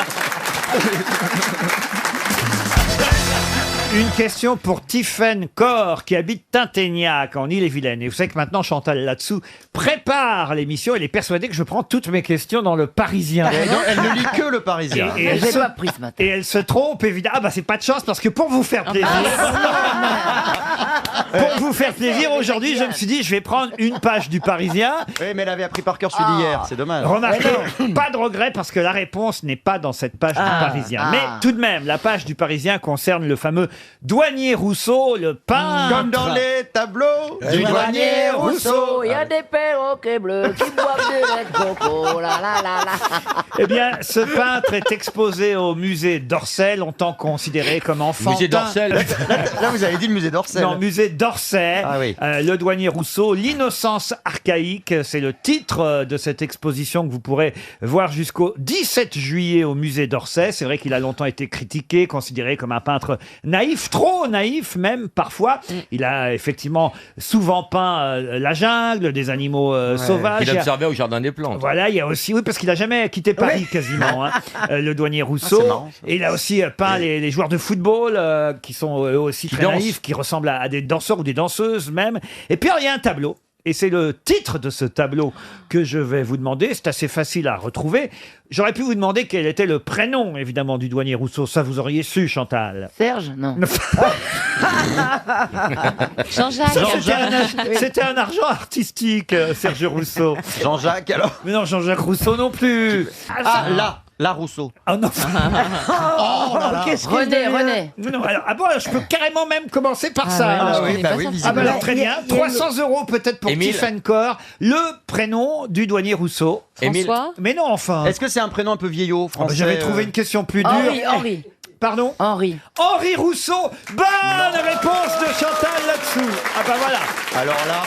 Une question pour Tiffaine Corr, qui habite Tinténiac, en Ille-et-Vilaine. Et vous savez que maintenant, Chantal là-dessous prépare l'émission. Elle est persuadée que je prends toutes mes questions dans le Parisien. Elle ne lit que le Parisien. Et elle J'ai pas pris ce matin. Et elle se trompe, évidemment. Ah bah c'est pas de chance, parce que pour vous faire plaisir... Pour vous faire plaisir, aujourd'hui, je me suis dit, je vais prendre une page du Parisien. Oui, mais elle avait appris par cœur celui d'hier, c'est dommage. Remarquez, pas de regret, parce que la réponse n'est pas dans cette page du Parisien. Mais tout de même, la page du Parisien concerne le fameux Douanier Rousseau, le peintre. Comme dans les tableaux du Douanier Rousseau, il y a des perroquets bleus qui boivent du lait de coco, la la la la. Eh bien, ce peintre est exposé au musée d'Orsay, longtemps considéré comme enfantin. Musée d'Orsay. Là, vous avez dit le musée d'Orsay. Non, musée d'Orsay. d'Orsay. Le douanier Rousseau, l'innocence archaïque, c'est le titre de cette exposition que vous pourrez voir jusqu'au 17 juillet au musée d'Orsay. C'est vrai qu'il a longtemps été critiqué, considéré comme un peintre naïf, trop naïf même parfois. Il a effectivement souvent peint la jungle, des animaux sauvages. Il observait au jardin des plantes. Voilà, il y a aussi, oui, parce qu'il n'a jamais quitté Paris quasiment, hein, le douanier Rousseau. c'est marrant, ça. Et il a aussi peint les joueurs de football qui sont eux aussi très dansent. naïfs, qui ressemblent à des danseurs ou des danseuses même. Et puis alors, il y a un tableau. Et c'est le titre de ce tableau que je vais vous demander. C'est assez facile à retrouver. J'aurais pu vous demander quel était le prénom, évidemment, du douanier Rousseau. Ça, vous auriez su, Chantal. Serge, non. Jean-Jacques. C'était un argent artistique, Serge Rousseau. Jean-Jacques, alors. Mais non, Jean-Jacques Rousseau non plus. La Rousseau. Ah non. Qu'est-ce René. Non, alors, je peux carrément même commencer par ça. ouais, alors. je connais pas ça. Ah bah alors, très bien. Il y a 300 € peut-être pour Émile. Tiffen Corr. Le prénom du douanier Rousseau. François. Mais non, enfin. Est-ce que c'est un prénom un peu vieillot Ah bah, français J'avais trouvé une question plus dure. Henri. Pardon Henri. Henri Rousseau. Bonne réponse de Chantal là-dessous. Ah bah voilà. Alors là,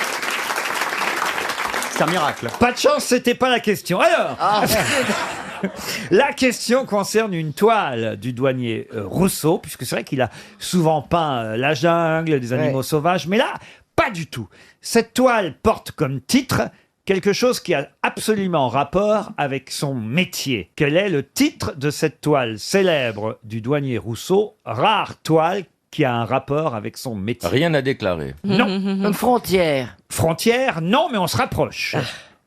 c'est un miracle. Pas de chance, c'était pas la question. Alors, la question concerne une toile du douanier Rousseau, puisque c'est vrai qu'il a souvent peint la jungle, des animaux sauvages, mais là, pas du tout. Cette toile porte comme titre quelque chose qui a absolument rapport avec son métier. Quel est le titre de cette toile célèbre du douanier Rousseau, rare toile qui a un rapport avec son métier? Rien à déclarer. Non. Une frontière. Frontière, non, mais on se rapproche.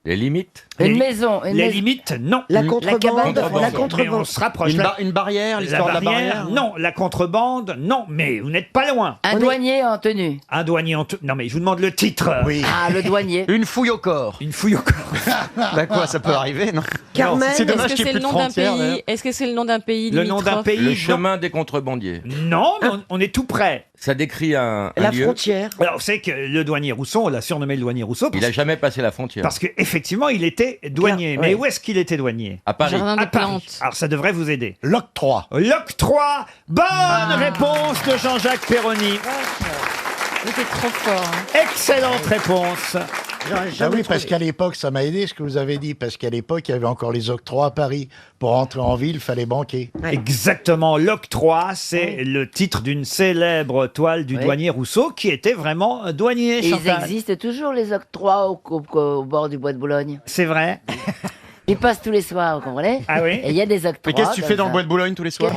Les limites. Une maison. Les limites, non. La contrebande. La Mais on contrebande. se rapproche. Une barrière, l'histoire de la barrière. Non. La contrebande, non. Mais vous n'êtes pas loin. Un douanier en tenue. Un douanier en Non, mais je vous demande le titre. Oui. Ah, le douanier. Une fouille au corps. Une fouille au corps. Bah quoi, ça peut arriver, non? Carmen, C'est Est-ce dommage que qu'il y ait c'est plus le de nom d'un frontières. d'ailleurs. pays Est-ce que c'est le nom d'un pays Le nom d'un limitrophe pays. Le non. chemin des contrebandiers. Non, mais on est tout près. Ça décrit un La lieu. frontière. Alors, vous savez que le douanier Rousseau, on l'a surnommé le douanier Rousseau Il parce, a jamais passé la frontière. parce qu'effectivement, il était douanier. Bien, Mais ouais. où est-ce qu'il était douanier? À Paris. Jardin des À Paris. plantes. Alors, ça devrait vous aider. L'octroi. L'octroi. Bonne réponse de Jean-Jacques Perroni. C'était trop fort. Hein. Excellente réponse. Ah oui, parce qu'à l'époque, ça m'a aidé ce que vous avez dit, parce qu'à l'époque, il y avait encore les octrois à Paris. Pour entrer en ville, il fallait banquer. Exactement, l'octroi, c'est le titre d'une célèbre toile du douanier Rousseau qui était vraiment douanier. Et ils Chantal. existent toujours, les octrois au bord du bois de Boulogne. C'est vrai. Ils passent tous les soirs, vous comprenez? Ah oui. Et il y a des octrois. Mais qu'est-ce que tu comme fais dans ça. le bois de Boulogne tous les soirs?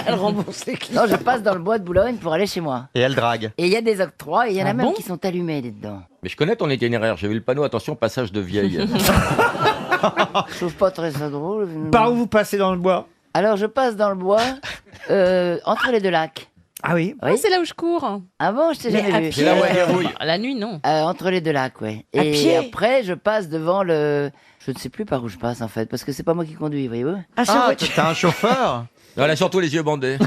Elle rembourse les clients. Non, je passe dans le bois de Boulogne pour aller chez moi. Et elle drague. Et il y a des octrois, et il y en a Ah même bon qui sont allumés dedans. Mais je connais ton itinéraire. J'ai vu le panneau, attention, passage de vieille. Je trouve pas très ça drôle. Par où vous passez dans le bois? Alors, je passe dans le bois, entre les deux lacs. Ah oui. Ah, c'est là où je cours. Ah bon, je t'ai Mais jamais à vu. C'est là où elle dérouille. La nuit, non. Entre les deux lacs, ouais. À Et pied après, je passe devant le... Je ne sais plus par où je passe, en fait, parce que c'est pas moi qui conduis, voyez-vous. Ah, c'est vrai. T'as un chauffeur? Elle a surtout les yeux bandés.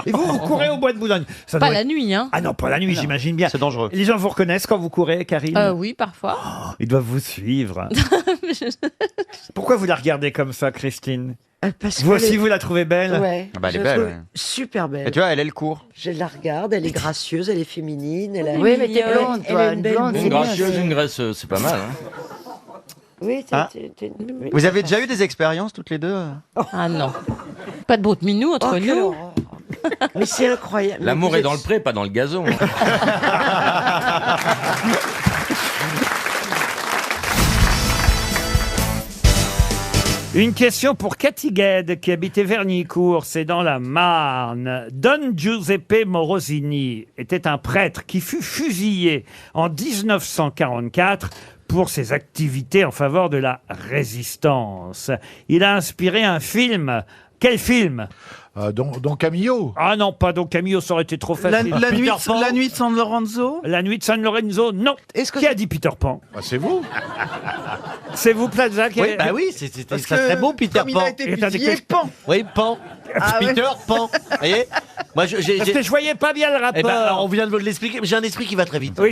Et vous courez au bois de Boulogne. Ça Pas doit la être- nuit, hein. Ah non, pas la nuit, j'imagine bien. C'est dangereux. Les gens vous reconnaissent quand vous courez, Karine? Oui, parfois. Ils doivent vous suivre. Pourquoi vous la regardez comme ça, Christine? Parce Vous que aussi, les- vous la trouvez belle? Ouais. Ah bah, elle est Je belle, la trouve ouais. Super belle. Et tu vois, elle court. Je la regarde, elle est gracieuse, elle est féminine. Elle a... Oui, mais t'es Elle- blonde, elle toi. a Une belle blonde, bouche. c'est Une bien. gracieuse, une graisseuse, c'est pas mal. Hein. Oui, Ah. oui. Vous avez déjà eu des expériences toutes les deux? Ah non. Pas de brute minou Oh, entre quelle nous. horreur. Mais c'est incroyable. L'amour Vous est êtes- dans le pré, pas dans le gazon. Une question pour Cathy Gued, qui habitait Vernicourt, c'est dans la Marne. Don Giuseppe Morosini était un prêtre qui fut fusillé en 1944 pour ses activités en faveur de la résistance. Il a inspiré un film. Quel film? Don Camillo. Ah non, pas Don Camillo, ça aurait été trop facile. La nuit Peter Pan. de San Lorenzo. La nuit de San Lorenzo, non. Qui a dit Peter Pan? C'est vous. C'est vous, Plaza qui Oui, a- bah oui, c'est très beau, Peter comme il a Pan. été Et t'as dit fusillé, que- Pan. Oui, Pan. Ah ouais. Peter Pan. Vous voyez? Moi, Parce que je voyais pas bien le rapport. Eh ben, on vient de vous l'expliquer, mais j'ai un esprit qui va très vite. Oui.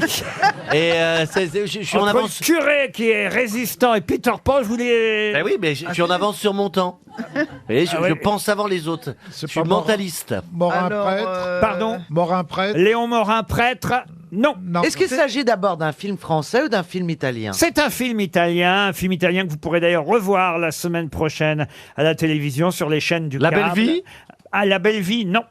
Et je suis en Entre avance. le curé qui est résistant et Peter Pan, je voulais... Ben oui, mais je suis en avance sur mon temps. Vous voyez, Ah ouais. je pense avant les autres. C'est Je suis pas Morin. mentaliste. Morin Alors, prêtre. Pardon Morin prêtre. Léon Morin, prêtre. Non. Est-ce qu'il s'agit d'abord d'un film français ou d'un film italien? C'est un film italien que vous pourrez d'ailleurs revoir la semaine prochaine à la télévision sur les chaînes du La câble. Belle Vie Ah, La Belle Vie, non.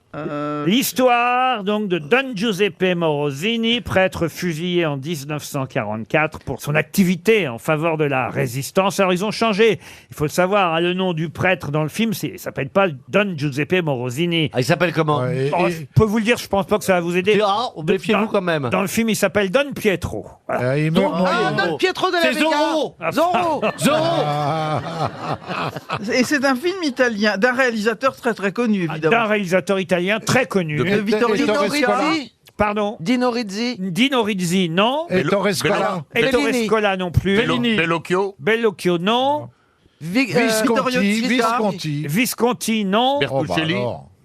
L'histoire donc de Don Giuseppe Morosini, prêtre fusillé en 1944 pour son activité en faveur de la résistance. Alors ils ont changé, il faut le savoir, hein, le nom du prêtre dans le film, il s'appelle pas Don Giuseppe Morosini. Ah, il s'appelle comment Je peux vous le dire, je pense pas que ça va vous aider. Ah, méfiez-vous quand même. Dans le film, il s'appelle Don Pietro. Voilà. Il meurt noyé. Don Pietro de la C'est Vega. Zorro. Zorro. Zorro. Et c'est un film italien, d'un réalisateur très très connu, évidemment. D'un réalisateur italien très connu. Dino Rizzi. Pardon. Dino Rizzi. Dino Rizzi, non. Ettore Scola. Ettore Scola non plus. Bellocchio. Bellocchio, non. Visconti. Visconti, non. Bertuccelli.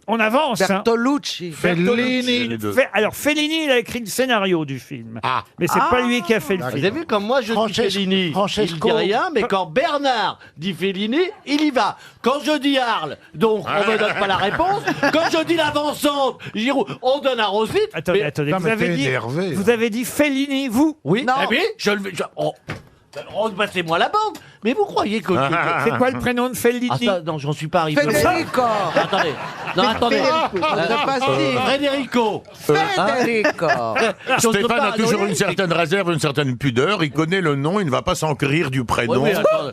On avance. Hein. Bertolucci. Fellini. Alors, Fellini, il a écrit le scénario du film. Mais c'est pas lui qui a fait le Vous film. avez vu comme moi je dis Fellini, il dit rien, mais quand Bernard dit Fellini, il y va. Quand je dis Arles, donc on me donne pas la réponse. Quand je dis l'avancante, Giroud, on donne à Roseville. Attendez, vous avez dit Fellini, vous? Oui, eh bien, repassez-moi la bande. Mais vous croyez que... C'est quoi le prénom de Fellini? Non, j'en suis pas arrivé. Federico. Attendez. Non, attendez. Federico. Federico. Stéphane a toujours une certaine réserve, une certaine pudeur. Il connaît le nom, il ne va pas s'enquérir du prénom. Oui,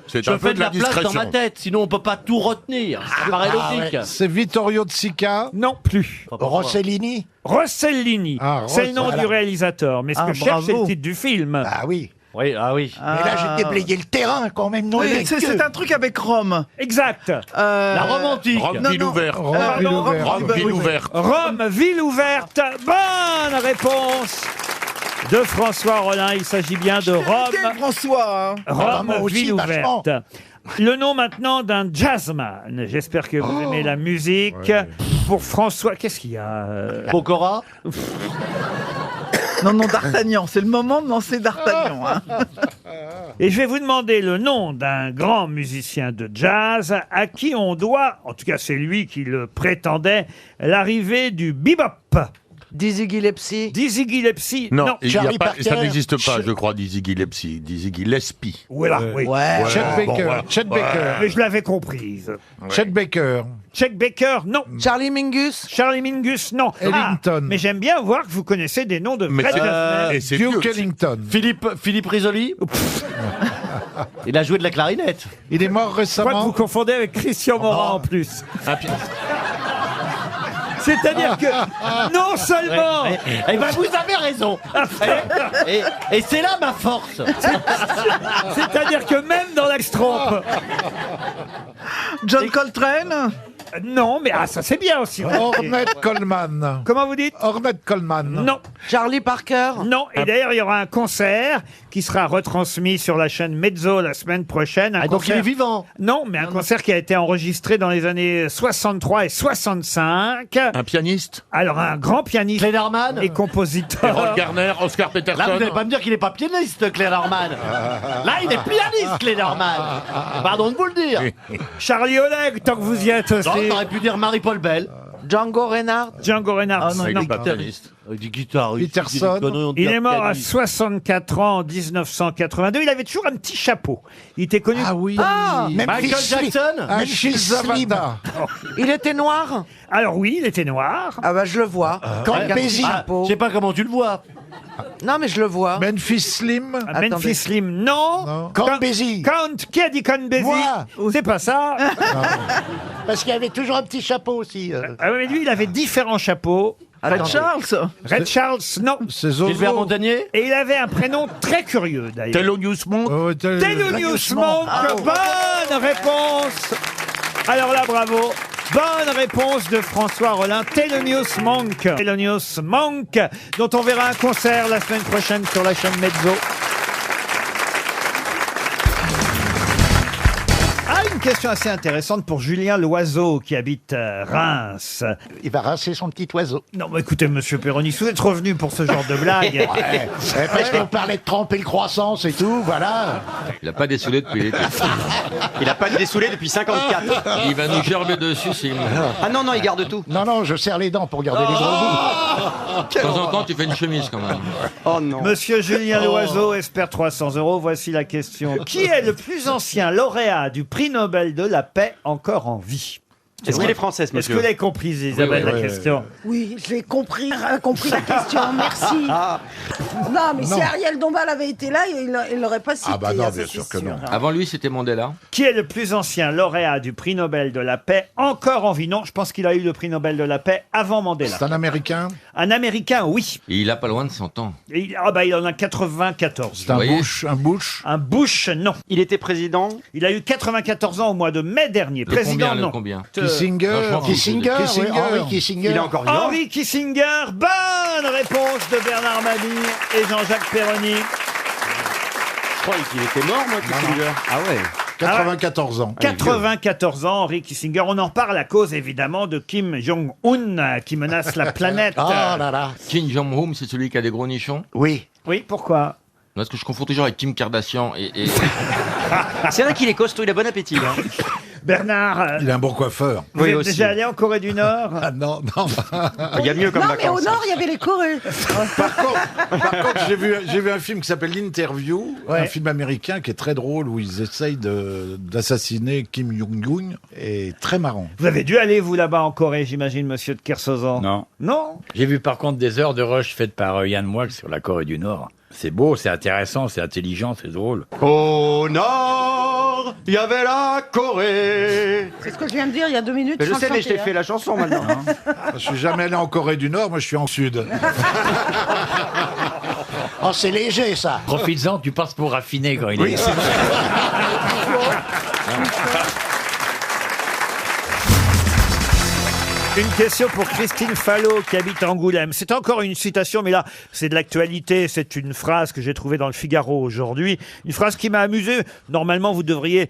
C'est je un peu fais de la place dans discrétion. ma tête, sinon on peut pas tout retenir. Ça paraît logique. C'est Vittorio De Sica. Non plus. Rossellini. Rossellini. C'est le nom du réalisateur. Mais ce que je cherche, c'est le titre du film. Ah oui. Oui, ah oui. Mais là, j'ai déblayé le terrain quand même. Non, C'est un truc avec Rome. Exact. La romantique. Rome, ville ouverte. Rome, ville ouverte. Rome, ville ouverte. Bonne réponse de François Rollin. Il s'agit bien de Rome. François. Rome, moi aussi, ville vachement. ouverte. Le nom maintenant d'un jazzman. J'espère que vous aimez la musique. Pour François, qu'est-ce qu'il y a Pokora. Non, D'Artagnan. C'est le moment de lancer D'Artagnan. Hein. Et je vais vous demander le nom d'un grand musicien de jazz à qui on doit, en tout cas c'est lui qui le prétendait, l'arrivée du bebop. Dizzy Gillespie. Dizzy Gillespie, non. Il y a pas, ça n'existe pas, je crois, Dizzy Gillespie. Dizzy Gillespie. Voilà, oui. Chet Baker. voilà. Chet Baker. Mais je l'avais comprise. Chet Baker. Chet Baker, non. Charlie Mingus. Charlie Mingus, non. Ellington. Mais j'aime bien voir que vous connaissez des noms de Mais vrais c'est- jazzmen. et c'est Duke vieux. Ellington. Philippe Risoli. Il a joué de la clarinette. Il est mort Je crois que récemment. vous confondez avec Christian Morin en plus. C'est-à-dire que non seulement... Eh ben vous avez raison. Et c'est là ma force. C'est-à-dire que même dans la trompe. John Coltrane. Non, mais ça c'est bien aussi. Ornette Coleman. Comment vous dites? Ornette Coleman. Non. Charlie Parker. Non, et d'ailleurs il y aura un concert qui sera retransmis sur la chaîne Mezzo la semaine prochaine. Un Donc il concert... est vivant. Non, mais un concert qui a été enregistré dans les années 63 et 65. Un pianiste. Alors un grand pianiste Clédarman. et compositeur. Errol Garner, Oscar Là, vous Peterson. n'allez pas me dire qu'il n'est pas pianiste, Clédarman. Là, il est pianiste, Clédarman. Pardon de vous le dire. Charlie Oleg, tant que vous y êtes aussi. Non, t'aurais pu dire Marie-Paul Bell. Django Reinhardt. Django Reinhardt. Ah non, il non. est guitariste. Il dit guitariste. Peterson. Il est mort à 64 ans en 1982. Il avait toujours un petit chapeau. Il était connu. Ah oui. Ah, Michael Jackson. Achille Zavada. il était noir. Alors oui, il était noir. Ah bah je le vois. Quand Ouais. il a un petit Ah, chapeau. je sais pas comment tu le vois. Non mais je le vois. Memphis Slim. Memphis Attendez. Slim, non. Non. Count Basie. Count, qui a dit Count Basie? Moi. C'est pas ça. Parce qu'il avait toujours un petit chapeau aussi. Ah oui, mais lui, il avait différents chapeaux. Red Charles. Red Charles, non. C'est Zozo. Gilbert Montagnier. Et il avait un prénom très curieux, d'ailleurs. Thelonious Monk. Oh, Thelonious Monk. Bonne réponse. Alors là, bravo. Bonne réponse de François Rollin. Thelonious Monk. Thelonious Monk, dont on verra un concert la semaine prochaine sur la chaîne Mezzo. Ah, une question assez intéressante pour Julien Loiseau qui habite Reims. Il va rincer son petit oiseau. Non, mais écoutez, monsieur Perroni, si vous êtes revenu pour ce genre de blague. Ouais, parce qu'on parlait de tremper le croissant, c'est tout, voilà. Il n'a pas dessoulé depuis l'été. Il a pas dessoulé depuis 54. Il va nous gerber dessus s'il... Ah non, non, il garde tout. Non, non, je serre les dents pour garder les gros bouts. De temps en temps, tu fais une chemise quand même. Oh non. Monsieur Julien Loiseau espère 300 €. Voici la question. Qui est le plus ancien lauréat du prix Nobel de la paix encore en vie? Est-ce qu'il est français, ce Est-ce que monsieur? vous l'avez comprise, Isabelle, la question? Oui, j'ai compris la question, merci. Ah. Non, mais Non. si Ariel Dombal avait été là, il l'aurait pas cité. Ah bah non, ça, bien c'est sûr que non. Avant lui, c'était Mandela. Qui est le plus ancien lauréat du prix Nobel de la paix encore en vie? Non, je pense qu'il a eu le prix Nobel de la paix avant Mandela. C'est un Américain? Un Américain, oui. Et il a pas loin de 100 ans. Il en a 94. C'est un Bush? Un Bush? Un Bush, non. Il était président? Il a eu 94 ans au mois de mai dernier. Le Président, combien, le non. combien Kissinger? Non, je m'en fous. Kissinger, Kissinger. oui, Henry Kissinger. Il est encore vivant? Henry Kissinger, bonne réponse de Bernard Mabille et Jean-Jacques Perroni. Je croyais qu'il était mort, moi, Kissinger. Ah ouais. 94 ans. 94 ans, Henry Kissinger. On en parle à cause, évidemment, de Kim Jong-un qui menace la planète. Oh là là. Kim Jong-un, c'est celui qui a des gros nichons? Oui. Oui, pourquoi? Parce que je confonds toujours avec Kim Kardashian et... C'est vrai qu'il est costaud, il a bon appétit. Hein. Bernard, Il a un bon coiffeur. vous êtes aussi. déjà allé en Corée du Nord? Ah non, non. Il y a mieux comme Non, mais au vacances. nord, il y avait les Corées. Par contre, j'ai vu un film qui s'appelle L'Interview, Ouais. un film américain qui est très drôle où ils essayent d'assassiner Kim Jong-un et très marrant. Vous avez dû aller, vous, là-bas en Corée, j'imagine, monsieur de Kersauzon. Non. Non? J'ai vu par contre des heures de rush faites par Yann Moix sur la Corée du Nord. C'est beau, c'est intéressant, c'est intelligent, c'est drôle. Au nord, il y avait la Corée. C'est ce que je viens de dire il y a 2 minutes. Mais je sans sais, mais je chanter, t'ai fait la chanson maintenant. Je suis jamais allé en Corée du Nord, moi je suis en Sud. Oh, c'est léger, ça. Profites-en, tu passes pour raffiné quand il Oui, est. c'est vrai. Une question pour Christine Fallot qui habite Angoulême. C'est encore une citation, mais là, c'est de l'actualité. C'est une phrase que j'ai trouvée dans le Figaro aujourd'hui. Une phrase qui m'a amusé. Normalement, vous devriez,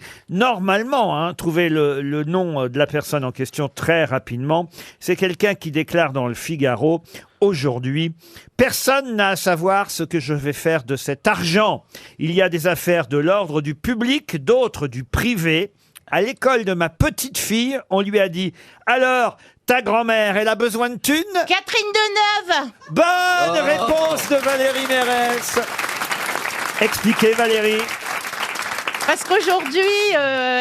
trouver le nom de la personne en question très rapidement. C'est quelqu'un qui déclare dans le Figaro aujourd'hui: personne n'a à savoir ce que je vais faire de cet argent. Il y a des affaires de l'ordre du public, d'autres du privé. À l'école de ma petite fille, on lui a dit: alors, ta grand-mère, elle a besoin de thunes? Catherine Deneuve. Bonne réponse de Valérie Mérès. Expliquez, Valérie. Parce qu'aujourd'hui,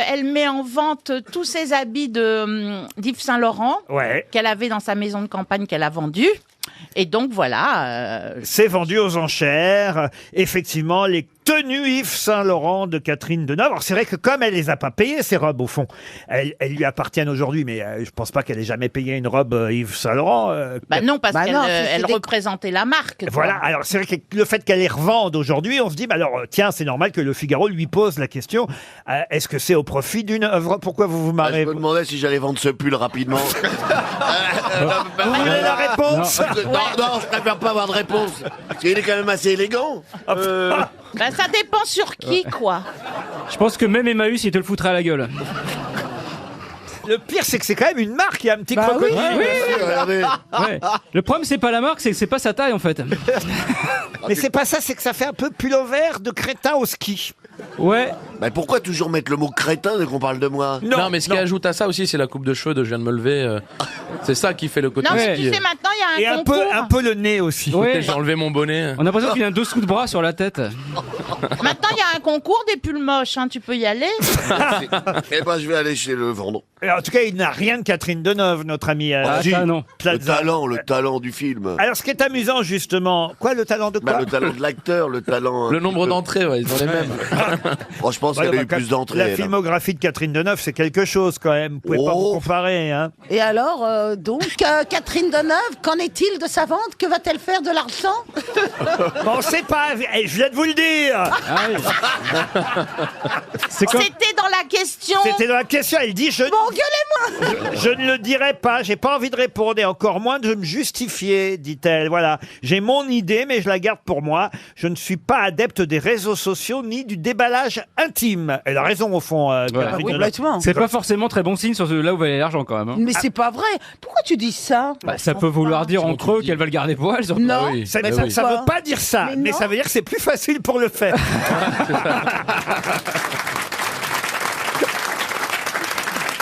elle met en vente tous ses habits d'Yves Saint-Laurent Ouais. qu'elle avait dans sa maison de campagne qu'elle a vendu. Et donc voilà. C'est vendu aux enchères. Effectivement, les tenues Yves Saint-Laurent de Catherine Deneuve. Alors c'est vrai que comme elle les a pas payées, ces robes, au fond, elles lui appartiennent aujourd'hui, mais je pense pas qu'elle ait jamais payé une robe Yves Saint-Laurent. Non, parce Bah qu'elle non, elle représentait la marque. quoi. Voilà, alors c'est vrai que le fait qu'elle les revende aujourd'hui, on se dit, bah alors tiens, c'est normal que le Figaro lui pose la question, est-ce que c'est au profit d'une œuvre? Pourquoi vous vous marrez? Je me demandais si j'allais vendre ce pull rapidement. Vous voulez la réponse? Non, je préfère pas avoir de réponse. Parce qu'il est quand même assez élégant. Bah, ça dépend sur qui, quoi. Je pense que même Emmaüs, il te le foutrait à la gueule. Le pire, c'est que c'est quand même une marque, il y a un petit Bah crocodile. oui. Regardez. Ouais. Le problème, c'est pas la marque, c'est que c'est pas sa taille en fait. Mais c'est pas ça, c'est que ça fait un peu pullover de crétin au ski. Ouais. Mais pourquoi toujours mettre le mot crétin dès qu'on parle de moi? Non, mais ce qui ajoute à ça aussi, c'est la coupe de cheveux de je viens de me lever. C'est ça qui fait le côté Non, mais ski. tu sais, maintenant, il y Et a un concours. un peu le nez aussi. Écoutez, j'ai enlevé mon bonnet. On a l'impression qu'il a un dessous de bras sur la tête. Maintenant, il y a un concours des pulls moches. Hein, tu peux y aller. Eh ben, je vais aller chez le vendre. Et en tout cas, il n'a rien de Catherine Deneuve, notre ami Si, non. Plaza. le talent du film. Alors, ce qui est amusant, justement, quoi, le talent de quoi? Bah, le talent de l'acteur, le talent. Le nombre d'entrées, ouais, ils ont les mêmes. Bon, je pense Ouais, qu'elle a bah, eu plus d'entrées. La elle, hein. filmographie de Catherine Deneuve, c'est quelque chose quand même. Vous pouvez pas vous comparer, hein. Et alors, Catherine Deneuve, qu'en est-il de sa vente? Que va-t-elle faire de l'argent? Bon, on sait pas. Je viens de vous le dire. C'est comme... C'était dans la question. C'était dans la question. Elle dit Mon Dieu, Engueulez-moi. Je ne le dirai pas, j'ai pas envie de répondre et encore moins de me justifier, dit-elle. Voilà, j'ai mon idée, mais je la garde pour moi. Je ne suis pas adepte des réseaux sociaux ni du déballage intime. Elle a raison au fond. Catherine Deneuve. C'est pas forcément très bon signe sur là où va aller l'argent quand même. hein. Mais c'est pas vrai. Pourquoi tu dis ça? Bah, ça peut vouloir dire entre eux qu'elle va le garder pour elle. surtout. Non. Ah oui. Ça Bah ne oui. veut pas dire ça, mais ça veut dire que c'est plus facile pour le faire.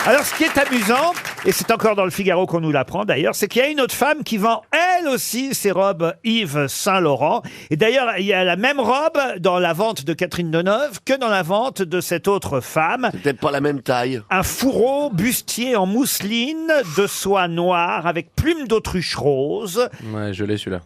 Alors, ce qui est amusant, et c'est encore dans le Figaro qu'on nous l'apprend d'ailleurs, c'est qu'il y a une autre femme qui vend elle aussi ses robes Yves Saint Laurent. Et d'ailleurs, il y a la même robe dans la vente de Catherine Deneuve que dans la vente de cette autre femme. C'est peut-être pas la même taille. Un fourreau bustier en mousseline de soie noire avec plumes d'autruche rose. Ouais, je l'ai celui-là.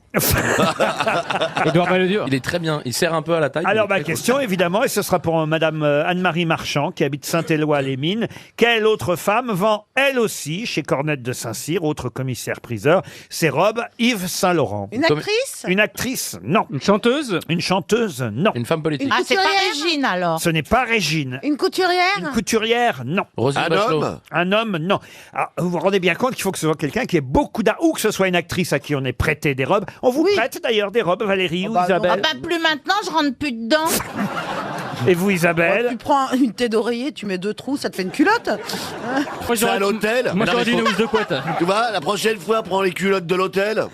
Edouard Balladur. Il est très bien. Il sert un peu à la taille. Alors ma question évidemment, et ce sera pour Madame Anne-Marie Marchand qui habite Saint-Éloi-les-Mines, quelle autre femme vend elle aussi chez Cornette de Saint-Cyr, autre commissaire-priseur, ses robes Yves Saint Laurent? Une actrice? Une actrice, non. Une chanteuse? Une chanteuse, non. Une femme politique. Ah, c'est pas Régine alors. Ce n'est pas Régine. Une couturière? Une couturière, non. Roselyne Un Bachelot. homme? Un homme, non. Alors, vous vous rendez bien compte qu'il faut que ce soit quelqu'un qui ait beaucoup d'argent, ou que ce soit une actrice à qui on ait prêté des robes. On vous prête d'ailleurs des robes, Valérie ou Ah Isabelle? bah plus maintenant, je rentre plus dedans. Et vous, Isabelle? Tu prends une tête d'oreiller, tu mets 2 trous, ça te fait une culotte. C'est à l'hôtel. Moi Non, j'aurais mais dit une faut- housse de couette. Tu vois, la prochaine fois, prends les culottes de l'hôtel.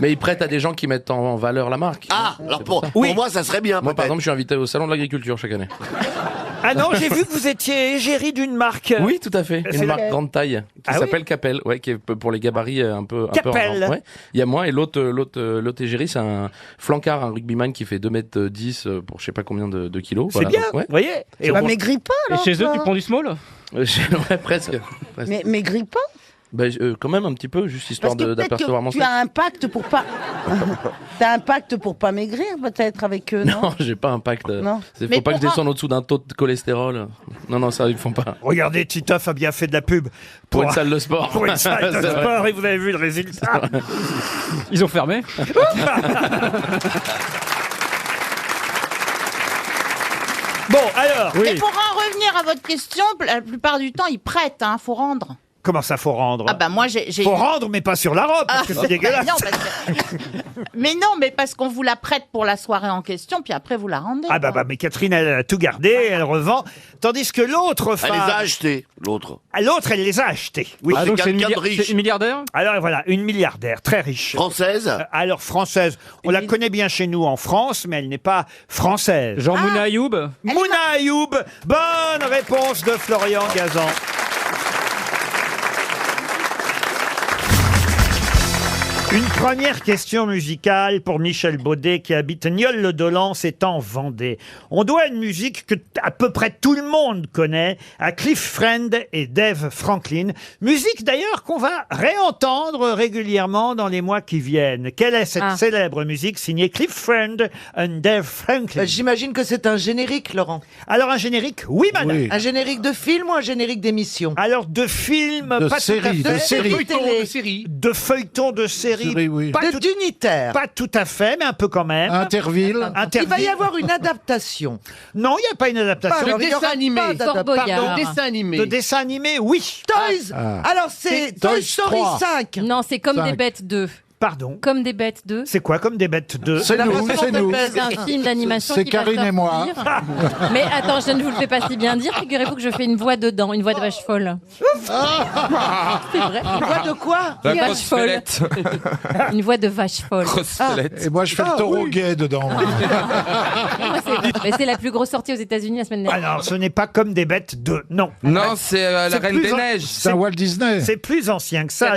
Mais ils prêtent à des gens qui mettent en valeur la marque. Ah, alors pour ça. moi, ça serait bien. Moi, par peut-être. exemple, je suis invité au salon de l'agriculture chaque année. Ah non, j'ai vu que vous étiez égérie d'une marque. Oui, tout à fait. C'est Une la- marque grande taille qui Ah oui s'appelle Capel, ouais, qui est pour les gabarits un peu Capel. hors norme. Ouais. Il y a moi et l'autre égérie, c'est un flancard, un rugbyman qui fait 2,10 m pour je sais pas combien de kilos. C'est Voilà. bien, Donc, ouais. vous voyez. Et bah maigris pas Et alors. chez eux, toi. tu prends du small? Ouais, presque. Mais maigris pas. Bah, quand même un petit peu, juste histoire Parce que peut-être d'apercevoir mon que tu sexe. as un pacte pour pas. T'as un pacte pour pas maigrir peut-être avec eux, non? Non, j'ai pas un pacte. Non. Faut Mais pas que je pour descende au-dessous d'un taux de cholestérol. Non, ça, ils font pas. Regardez, Titoff a bien fait de la pub. Pour une salle de sport. Pour une salle de C'est vrai. sport, et vous avez vu le résultat. Ils ont fermé. Bon, alors. Mais pour en revenir à votre question, la plupart du temps, ils prêtent, hein, faut rendre. Comment ça, faut rendre? Ah bah moi j'ai. Faut rendre, mais pas sur la robe, parce que c'est dégueulasse. Non, mais non, mais parce qu'on vous la prête pour la soirée en question, puis après vous la rendez. Ah bah, mais Catherine, elle a tout gardé, elle revend. Tandis que l'autre femme... Elle les a achetés, l'autre. Ah, l'autre, elle les a achetés. Oui. Ah, donc c'est quelqu'un de riche. C'est une milliardaire? Alors voilà, une milliardaire, très riche. Française? Alors française, on la connaît bien chez nous en France, mais elle n'est pas française. Genre Mouna Ayoub? Mouna Ayoub, bonne réponse de Florian Gazan. Une première question musicale pour Michel Baudet qui habite Nieul-le-Dolan, c'est en Vendée. On doit une musique que à peu près tout le monde connaît à Cliff Friend et Dave Franklin. Musique d'ailleurs qu'on va réentendre régulièrement dans les mois qui viennent. Quelle est cette célèbre musique signée Cliff Friend et Dave Franklin? J'imagine que c'est un générique, Laurent. Alors un générique, oui madame. Un générique de film ou un générique d'émission? Alors de film, De pas série, tout à de fait. série. Télé. De feuilleton de série. Série, oui. Pas tout- d'unitaire. Pas tout à fait, mais un peu quand même. Interville. Il va y avoir une adaptation. Non, il n'y a pas une adaptation. Pas- il y aura pas d'adaptation. Boyard. Dessin animé. De dessin animé, oui. Toys. Ah. Alors c'est Toy Story 3. 5. Non, c'est comme 5. des bêtes 2. Pardon. Comme des bêtes 2. C'est quoi comme des bêtes de... C'est nous, c'est nous. C'est un film d'animation C'est qui va Karine et moi. sortir. Mais attends, je ne vous le fais pas si bien dire. Figurez-vous que je fais une voix dedans, une voix de vache folle. C'est vrai. Une voix de quoi? Une vache folle. Une voix de vache folle. Et moi, je fais le taureau gay dedans. Moi, mais c'est la plus grosse sortie aux États-Unis la semaine dernière. Alors, ce n'est pas comme des bêtes de... Non. Non, c'est la C'est Reine plus des an- Neiges. C'est un Walt Disney. C'est plus ancien que ça.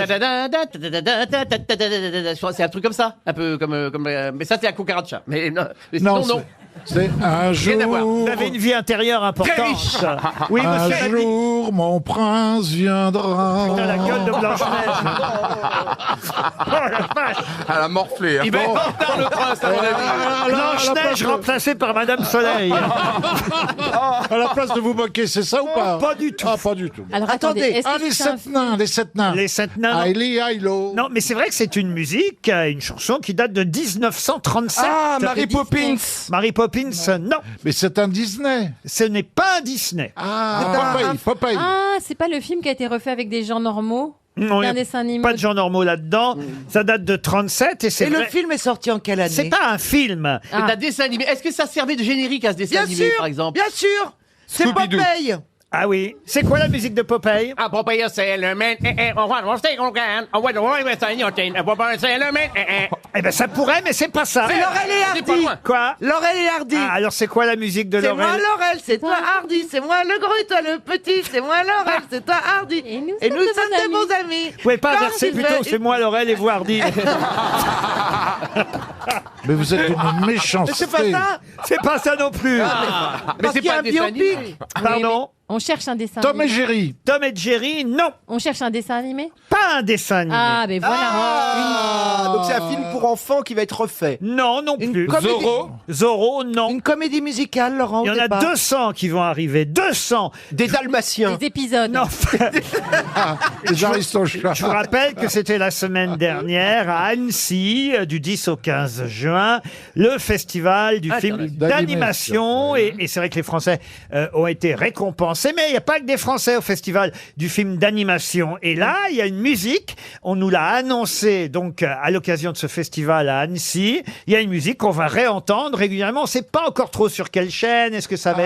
C'est un truc comme ça, un peu comme mais ça c'est à Cucaracha. Mais non, mais Non, sinon, non. c'est un Rien à voir. jour. Vous avez une vie intérieure importante. Très riche. Oui, Un monsieur Lamy. jour, mon prince viendra. Putain, la gueule de Blanche-Neige. Oh la vache. Elle a morflé. Hein. Il va être en retard le prince à mon avis. Blanche-Neige remplacée par Madame Soleil. À la place de vous moquer, c'est ça ou pas? Pas du tout. Ah, pas du tout. Alors attendez, est-ce Ah, que les c'est un 7 nains, les 7 nains. Les 7 nains. non. Hailey, Hailo. Non, mais c'est vrai que c'est une musique, une chanson qui date de 1937. Ah, Mary Poppins. Mary Poppins, non. Mais c'est un Disney. Ce n'est pas un Disney. Ah, Popeye, Popeye. Ah, c'est pas le film qui a été refait avec des gens normaux? Non, C'est y un a dessin animé. pas de gens normaux là-dedans. Ça date de 37 et c'est Et le vrai- film est sorti en quelle année C'est pas un film. C'est un dessin animé. Est-ce que ça servait de générique à ce dessin Bien animé, sûr, par exemple? bien sûr. C'est Scooby-Doo. Popeye. Ah oui. C'est quoi la musique de Popeye? Ah, Popeye, c'est le man. On va Eh ben ça pourrait, mais c'est pas ça. C'est Laurel et Hardy. Quoi? Laurel et Hardy. Ah, alors c'est quoi la musique de C'est moi Laurel? Laurel, c'est toi Hardy, c'est moi le gros et toi le petit, c'est moi Laurel, c'est toi Hardy. Et nous sommes de bons amis. Vous pouvez pas Quand inverser il plutôt, fait- c'est moi Laurel et vous Hardy. Mais vous êtes une méchanceté. Mais c'est pas ça. C'est pas ça non plus. Parce qu'il y a un biopic. Pardon? On cherche un dessin Tom et animé. Jerry. Tom et Jerry, non. On cherche un dessin animé? Pas un dessin animé. Ah, ben voilà. Ah, donc c'est un film pour enfants qui va être refait. Non, non plus. comédie- Zorro? Zorro, non. Une comédie musicale, Laurent. Il y en a 200 qui vont arriver. 200. Des Dalmatiens. Des épisodes. Non. Les Aristochats. Je vous rappelle que c'était la semaine dernière à Annecy, du 10 au 15 juin, le festival du film d'animation. Et c'est vrai que les Français ont été récompensés. Mais il n'y a pas que des Français au festival du film d'animation. Et là, il y a une musique. On nous l'a annoncé donc à l'occasion de ce festival à Annecy. Il y a une musique qu'on va réentendre régulièrement. On ne sait pas encore trop sur quelle chaîne. Est-ce que ça va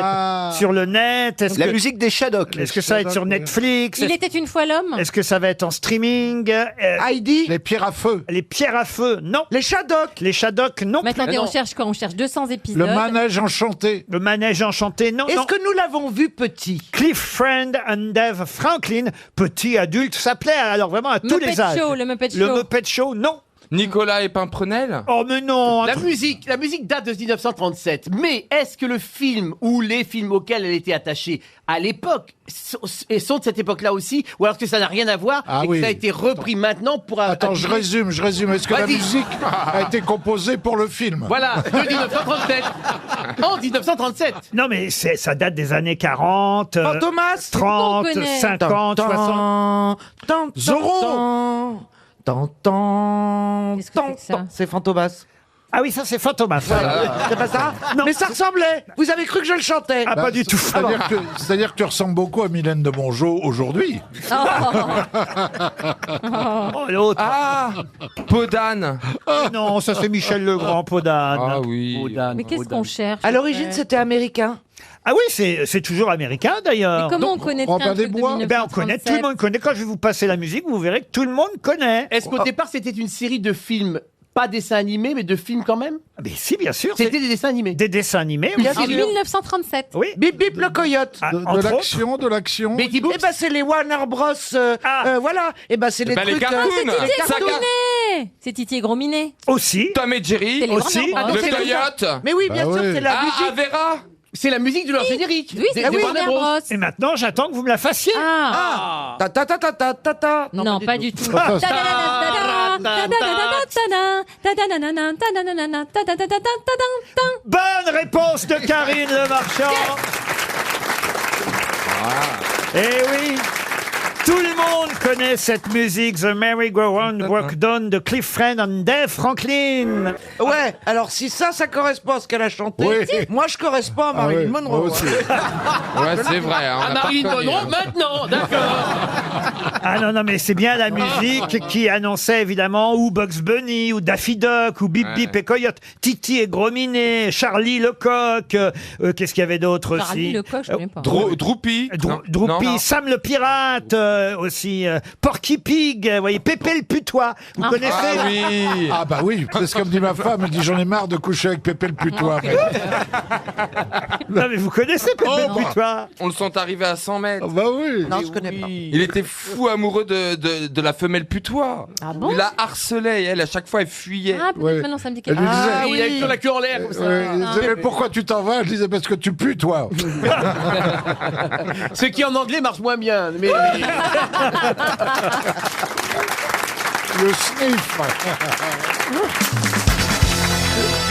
être sur le net? La musique des Shadocks. Est-ce que ça va être sur Netflix? Il était une fois l'homme? Est-ce que ça va être en streaming? Heidi. Les pierres à feu. Les pierres à feu, non. Les Shadocks. Les Shadocks, non. Mais attendez, plus. on cherche quoi? On cherche 200 épisodes. Le manège enchanté. Le manège enchanté, non. Est-ce non. que nous l'avons vu petit? Cliff Friend and Dave Franklin, petit adulte, ça plaît alors vraiment à tous Muppet les âges. Show, le Muppet Le Show. Muppet Show, non. Nicolas et Pimprenel. Oh mais non. La musique date de 1937. Mais est-ce que le film ou les films auxquels elle était attachée à l'époque sont de cette époque-là aussi, ou alors que ça n'a rien à voir Ah et oui. que ça a été repris maintenant pour... Attends, je résume. Est-ce que la Vas-y. musique a été composée pour le film? Voilà, de 1937. En 1937. Non mais ça date des années 40, Fantomas. 30, On connaît. 50, 60. Zorro. Qu'est-ce que c'est que ça? C'est Fantomas. Ah oui, ça c'est Fantomas. C'est pas ça? Non. Mais ça ressemblait. Vous avez cru que je le chantais? Ah, pas du tout. C'est-à-dire que tu ressembles beaucoup à Mylène de Mongeau aujourd'hui. Oh, l'autre. Ah, Podane. Non, ça c'est Michel Legrand, Podane. Ah oui. Mais qu'est-ce qu'on cherche? À l'origine, c'était américain. Ah oui, c'est toujours américain d'ailleurs. Mais comment on connaît Robin un truc de Desbois. Eh ben, on connaît, tout le monde connaît. Quand je vais vous passer la musique, vous verrez que tout le monde connaît. Est-ce qu'au départ c'était une série de films, pas dessins animés, mais de films quand même? Ah, mais si, bien sûr. C'était des dessins animés. Des dessins animés. Bien oui. En sûr. 1937. Oui. Bip bip le coyote. Ah, De entre autres. l'action, de l'action. Betty Eh Boop. ben c'est les Warner Bros. Voilà. Eh ben c'est les ben, les trucs. cartoons. les Titi et cartoons. Grominet. C'est Titi et Grominet. Aussi. Tom et Jerry. C'est les Aussi. Warner Bros. donc Le c'est Coyote. Mais oui, bien Bah sûr, oui. c'est la Ah, musique. Vera. C'est la musique de leur générique. Oui, c'est Des les Warner Warner Bros. Bros. Et maintenant, j'attends que vous me la fassiez. Ah. Ta ta ta ta ta ta ta. Non, pas du tout. Bonne réponse de Karine Le Marchand. Eh oui. Tout le monde connaît cette musique, The Merry-Go-Round Walk Down de Cliff Friend and Dave Franklin. Ouais, alors si ça correspond à ce qu'elle a chanté, Oui. moi je correspond à Marilyn oui, Monroe. moi aussi. Ouais, c'est vrai. hein, on Ah, a pas Marilyn reconnu, Monroe hein. maintenant, d'accord. Ah non, non, mais c'est bien la musique qui annonçait évidemment ou Bugs Bunny, ou Daffy Duck, ou Bip Bip et Coyote, Titi et Grominet, Charlie Lecoq, qu'est-ce qu'il y avait d'autre aussi? Charlie Lecoq, je connais pas. Droopy. Non, Droopy, non. Sam le pirate aussi, Porky Pig, vous voyez, Pépé le putois, vous connaissez? Ah oui. Ah bah oui, c'est ce que me dit ma femme. Elle dit j'en ai marre de coucher avec Pépé le putois. Non mais vous connaissez Pépé Oh, le putois? On le sent arriver à 100 mètres. Bah oui. Non, je connais pas. Il était fou amoureux de la femelle putois. Ah bon? Il la harcelait et elle, à chaque fois, elle fuyait. Ah, peut-être Ouais. maintenant ça me dit Elle quelque lui chose. disait- Ah Il a toujours la queue en l'air comme ça. Ouais, elle disait, mais pourquoi tu t'en vas? Je disais parce que tu pues toi. Ce qui en anglais marche moins bien. Mais Le sniff.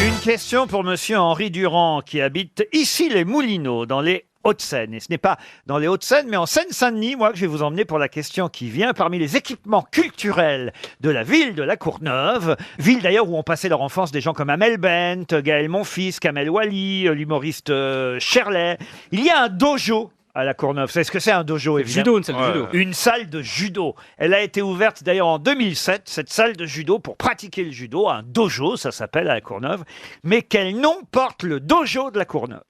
Une question pour monsieur Henri Durand qui habite ici les Moulineaux dans les Hauts-de-Seine. Et ce n'est pas dans les Hauts-de-Seine, mais en Seine-Saint-Denis, moi, que je vais vous emmener pour la question qui vient parmi les équipements culturels de la ville de La Courneuve. Ville d'ailleurs où ont passé leur enfance des gens comme Amel Bent, Gaël Monfils, Kamel Wally, l'humoriste Shirley. Il y a un dojo à la Courneuve. Vous savez ce que c'est un dojo, évidemment? Judo, une salle de judo. Une salle de judo. Elle a été ouverte d'ailleurs en 2007, cette salle de judo, pour pratiquer le judo. Un dojo, ça s'appelle à la Courneuve. Mais quel nom porte le dojo de la Courneuve?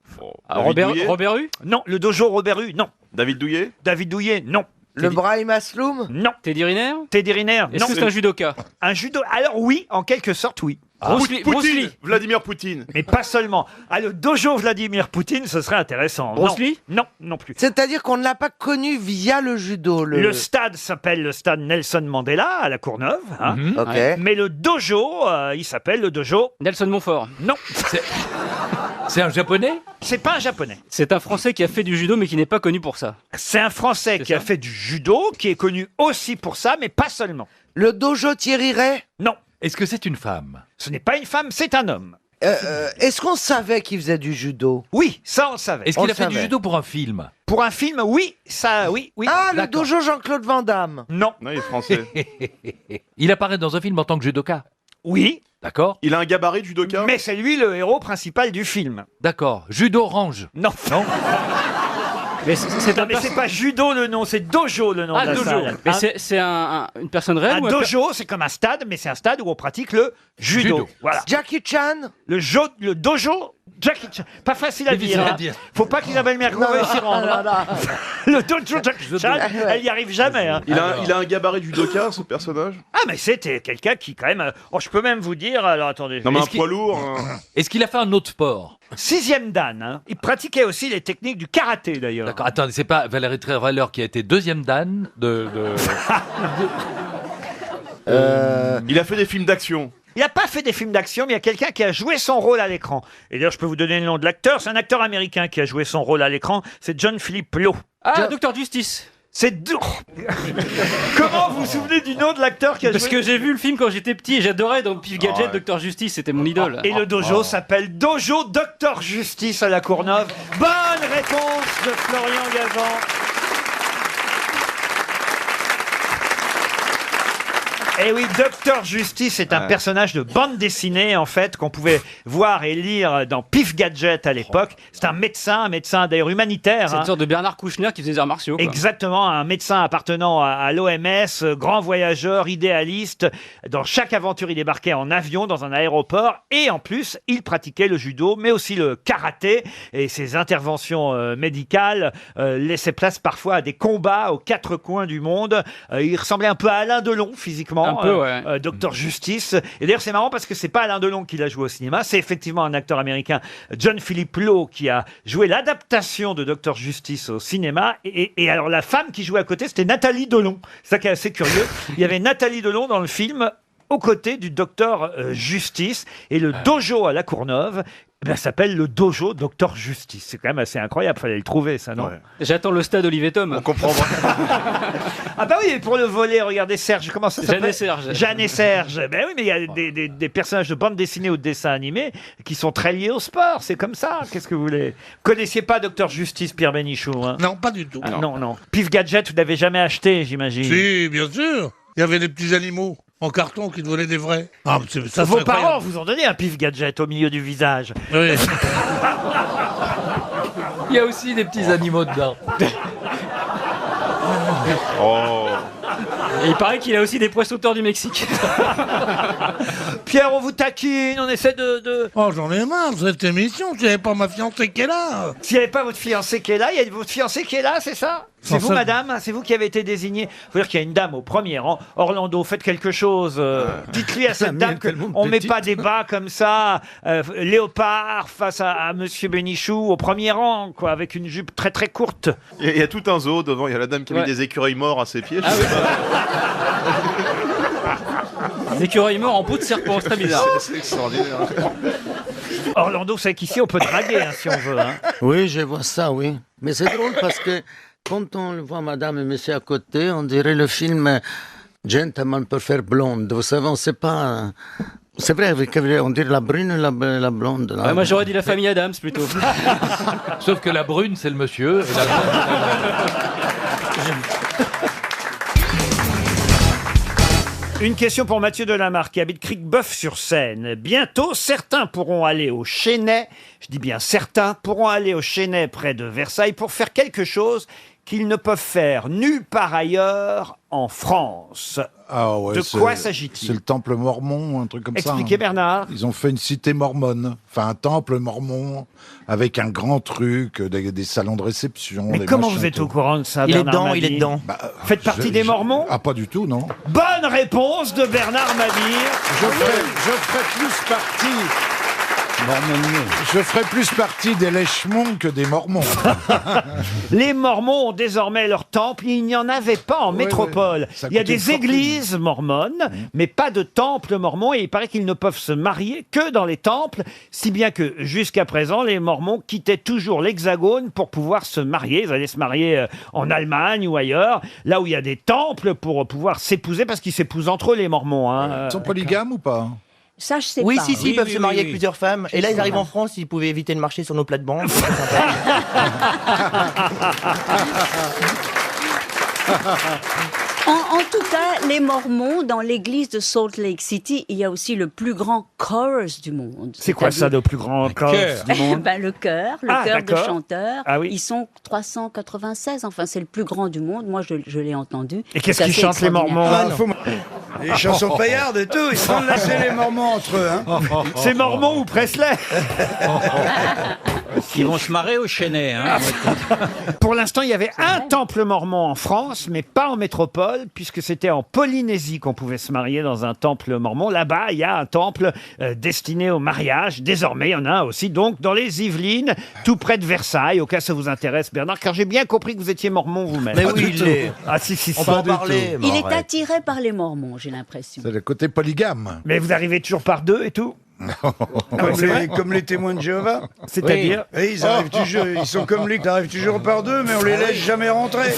Robert Hue? Non, le dojo Robert Hue, non. David Douillet? David Douillet, non. Le Brahim Asloum? Non. Teddy Riner? Teddy Riner, non. Est-ce que c'est un judoka? Un judo. Alors oui, en quelque sorte, oui. Bruce Lee. Vladimir Poutine. Mais pas seulement. Ah, le dojo Vladimir Poutine, ce serait intéressant. Bruce Lee? Non, non plus. C'est-à-dire qu'on ne l'a pas connu via le judo. Le stade s'appelle le stade Nelson Mandela à la Courneuve. Hein. Ok. Mais le dojo, il s'appelle le dojo Nelson Montfort. Non. C'est un japonais? C'est pas un japonais. C'est un Français qui a fait du judo mais qui n'est pas connu pour ça. C'est un Français qui a fait du judo, qui est connu aussi pour ça, mais pas seulement. Le dojo Thierry Ray? Non. Est-ce que c'est une femme? Ce n'est pas une femme, c'est un homme. Est-ce qu'on savait qu'il faisait du judo? Oui, ça on le savait. Est-ce qu'il a fait du judo pour un film? Pour un film, oui, ça, oui, oui. Ah, le dojo Jean-Claude Van Damme? Non. Non, il est français. Il apparaît dans un film en tant que judoka? Oui. D'accord. Il a un gabarit de judoka? Mais c'est lui le héros principal du film. D'accord. Judo Orange? Non. Non. Mais c'est Non, mais c'est pas judo le nom, c'est dojo le nom de la dojo. salle. Mais c'est une personne réelle Un ou dojo, c'est comme un stade, mais c'est un stade où on pratique le judo. Voilà. Jackie Chan? Le dojo, Jackie Chan. Pas facile à Difficile dire. à dire. Faut pas qu'Isabelle Mergo veuille s'y rendre. Le dojo Jackie Chan, elle y arrive jamais. Hein. Il a un gabarit de judoka, ce personnage? Ah, mais c'était quelqu'un qui, quand même. Oh, je peux même vous dire. Alors attendez. Non, mais un Est-ce poids lourd. Est-ce qu'il a fait un autre sport? 6e dan. Hein. Il pratiquait aussi les techniques du karaté d'ailleurs. D'accord. Attendez, c'est pas Valérie Trierweiler qui a été 2e dan Il a fait des films d'action. Il n'a pas fait des films d'action, mais il y a quelqu'un qui a joué son rôle à l'écran. Et d'ailleurs, je peux vous donner le nom de l'acteur. C'est un acteur américain qui a joué son rôle à l'écran. C'est John Philip Lowe. Ah, Dr Justice. C'est Comment vous vous souvenez du nom de l'acteur qui a Parce joué que j'ai vu le film quand j'étais petit et j'adorais donc Pif Gadget, Dr Justice, c'était mon idole. Et le dojo s'appelle Dojo Dr Justice à la Courneuve. Bonne réponse de Florian Gazan. Eh oui, Docteur Justice est un personnage de bande dessinée, en fait, qu'on pouvait voir et lire dans Pif Gadget à l'époque. C'est un médecin d'ailleurs humanitaire. C'est une sorte de Bernard Kouchner qui faisait des arts martiaux. Quoi. Exactement, un médecin appartenant à l'OMS, grand voyageur, idéaliste. Dans chaque aventure, il débarquait en avion dans un aéroport et en plus, il pratiquait le judo, mais aussi le karaté. Et ses interventions médicales laissaient place parfois à des combats aux quatre coins du monde. Il ressemblait un peu à Alain Delon physiquement. Un peu, ouais. Docteur Justice. Et d'ailleurs, c'est marrant parce que c'est pas Alain Delon qui l'a joué au cinéma, c'est effectivement un acteur américain, John Philip Lowe, qui a joué l'adaptation de Docteur Justice au cinéma. Et alors, la femme qui jouait à côté, c'était Nathalie Delon. C'est ça qui est assez curieux. Il y avait Nathalie Delon dans le film aux côtés du Docteur Justice. Et le dojo à la Courneuve, s'appelle le dojo Docteur Justice. C'est quand même assez incroyable. Fallait le trouver, ça, non? J'attends le stade Olivier Tom. On comprend. Ah bah oui, pour le volet, regardez Serge, comment ça s'appelle? Jeanne et Serge. Jeanne et Serge. Ben oui, mais il y a des personnages de bande dessinée ou de dessin animé qui sont très liés au sport. C'est comme ça. Qu'est-ce que vous voulez? Vous connaissiez pas Docteur Justice, Pierre Bénichou, hein? Non, pas du tout. Ah, non. Pif Gadget, vous n'avez jamais acheté, j'imagine. Si, bien sûr. Il y avait des petits animaux en carton qui devenaient des vrais. Ah, ça, Vos c'est parents incroyable. vous ont donné un Pif Gadget au milieu du visage. Oui. Il y a aussi des petits animaux dedans. Oh. Et il paraît qu'il a aussi des poissons-sauteurs du Mexique. Pierre, on vous taquine, on essaie de... Oh, j'en ai marre de cette émission. S'il n'y avait pas ma fiancée qui est là. S'il n'y avait pas votre fiancé qui est là, il y a votre fiancé qui est là, c'est ça? C'est vous, madame? C'est vous qui avez été désignée? Faut dire qu'il y a une dame au premier rang. Orlando, faites quelque chose. Dites-lui à cette dame qu'on ne met pas des bas comme ça. Léopard face à Monsieur Bénichou au premier rang, quoi, avec une jupe très très courte. Il y a tout un zoo devant. Il y a la dame qui a mis des écureuils morts à ses pieds. Ah oui. Des écureuils morts en peau de serpent, c'est très bizarre. C'est extraordinaire. Orlando, c'est qu'ici on peut draguer hein, si on veut. Hein. Oui, je vois ça, oui. Mais c'est drôle parce que quand on voit madame et monsieur à côté, on dirait le film Gentleman Prefer Blonde. Vous savez, on ne sait pas... C'est vrai, on dirait la brune et la blonde. Là. Ouais, moi j'aurais dit la famille Adams plutôt. Sauf que la brune, c'est le monsieur. Et la blonde, Une question pour Mathieu Delamarre qui habite Cricboeuf-sur-Seine. Bientôt, certains pourront aller au Chesnay, je dis bien certains, pourront aller au Chesnay près de Versailles pour faire quelque chose qu'ils ne peuvent faire nulle part ailleurs en France. Ah ouais, De quoi s'agit-il? C'est le temple mormon, un truc comme Expliquez, ça. Bernard. Ils ont fait une cité mormone, enfin un temple mormon, avec un grand truc, des salons de réception. Mais des comment machins vous et êtes tout. au courant de ça, Il est Bernard dedans, il est Mabille dedans. Faites partie des Mormons? Ah, pas du tout, non. Bonne réponse de Bernard Mabille. Je ferais plus partie... Je ferais plus partie des Lèchemons que des Mormons. Les Mormons ont désormais leur temple. Il n'y en avait pas en métropole. Ça Il y a coûte une des fortune. églises mormones, mais pas de temple mormon. Et il paraît qu'ils ne peuvent se marier que dans les temples, si bien que jusqu'à présent, les Mormons quittaient toujours l'Hexagone pour pouvoir se marier. Ils allaient se marier en Allemagne ou ailleurs, là où il y a des temples pour pouvoir s'épouser, parce qu'ils s'épousent entre eux, les Mormons. Hein. Ils sont polygames ou pas? Ça, je sais Oui, pas. si, ils peuvent se marier avec oui. plusieurs femmes. Et là, ils arrivent en France, ils pouvaient éviter de marcher sur nos plates-bandes. En tout cas, les Mormons, dans l'église de Salt Lake City, il y a aussi le plus grand chorus du monde. C'est quoi ça, le plus grand chorus du monde? Ben, le chœur de d'accord. chanteurs. Ah oui. Ils sont 396, enfin c'est le plus grand du monde. Moi, je l'ai entendu. Et qu'est-ce C'est qu'ils assez chantent, les Mormons? extraordinaire. Les chansons paillardes et tout, ils se font laisser les Mormons entre eux. Hein. C'est Mormon ou Presley? Ils vont se marrer au Chesnay. Hein. Pour l'instant, il y avait un temple mormon en France, mais pas en métropole, puisque c'était en Polynésie qu'on pouvait se marier dans un temple mormon. Là-bas, il y a un temple destiné au mariage. Désormais, il y en a un aussi, donc, dans les Yvelines, tout près de Versailles, au cas où ça vous intéresse, Bernard, car j'ai bien compris que vous étiez mormon vous-même. Mais oui, il l'est. Ah, si, si, On si. peut en parler. Il est attiré par les Mormons, j'ai l'impression. C'est le côté polygame. Mais vous arrivez toujours par deux et tout? Comme les témoins de Jéhovah. C'est-à-dire? Oui, ils arrivent toujours, ils sont comme lui, ils arrivent toujours par deux, mais on les laisse jamais rentrer.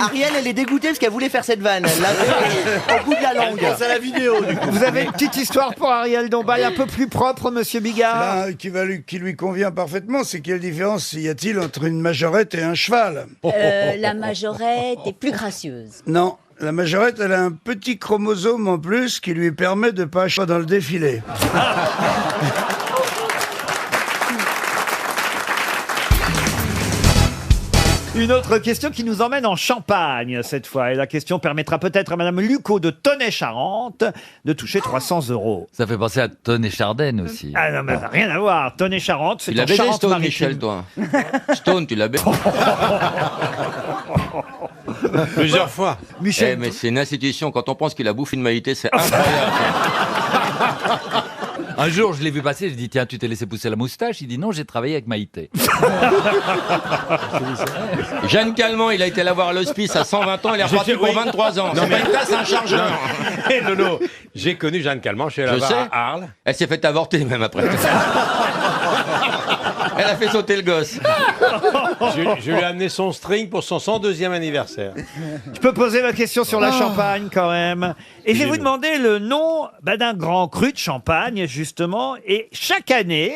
Ariel, elle est dégoûtée parce qu'elle voulait faire cette vanne. Elle l'avait au bout de la langue. Elle pense à la vidéo, du coup. Vous avez une petite histoire pour Ariel Dombal, un peu plus propre, monsieur Bigard? Là, qui lui convient parfaitement, c'est quelle différence y a-t-il entre une majorette et un cheval? La majorette est plus gracieuse. Non, la majorette, elle a un petit chromosome en plus qui lui permet de pas acheter dans le défilé. Une autre question qui nous emmène en Champagne cette fois. Et la question permettra peut-être à Madame Lucot de Tonnet-Charente de toucher 300 €. Ça fait penser à Tonnet-Chardenne aussi. Ah non, mais ça n'a rien à voir. Tonnet-Charente, c'est Tu l'as en baisé, Stone, Charente-Maritime. Michel, toi. Stone, tu l'as baisé. Plusieurs fois. Michel, mais c'est une institution. Quand on pense qu'il a bouffé une Maïté, c'est incroyable. Un jour, je l'ai vu passer, j'ai dit tiens, tu t'es laissé pousser la moustache? Il dit non, j'ai travaillé avec Maïté. Jeanne Calment, il a été la voir à l'hospice à 120 ans, il est reparti pour 23 ans. Non, C'est mais- pas une tasse, c'est un chargeur. Lolo, j'ai connu Jeanne Calment chez Je là-bas sais. à Arles. Elle s'est fait avorter même après. Elle a fait sauter le gosse. Je lui ai amené son string pour son 102e anniversaire. Je peux poser ma question sur la Ah. Champagne quand même. Et je vais vous demander le nom d'un grand cru de Champagne, justement. Et chaque année,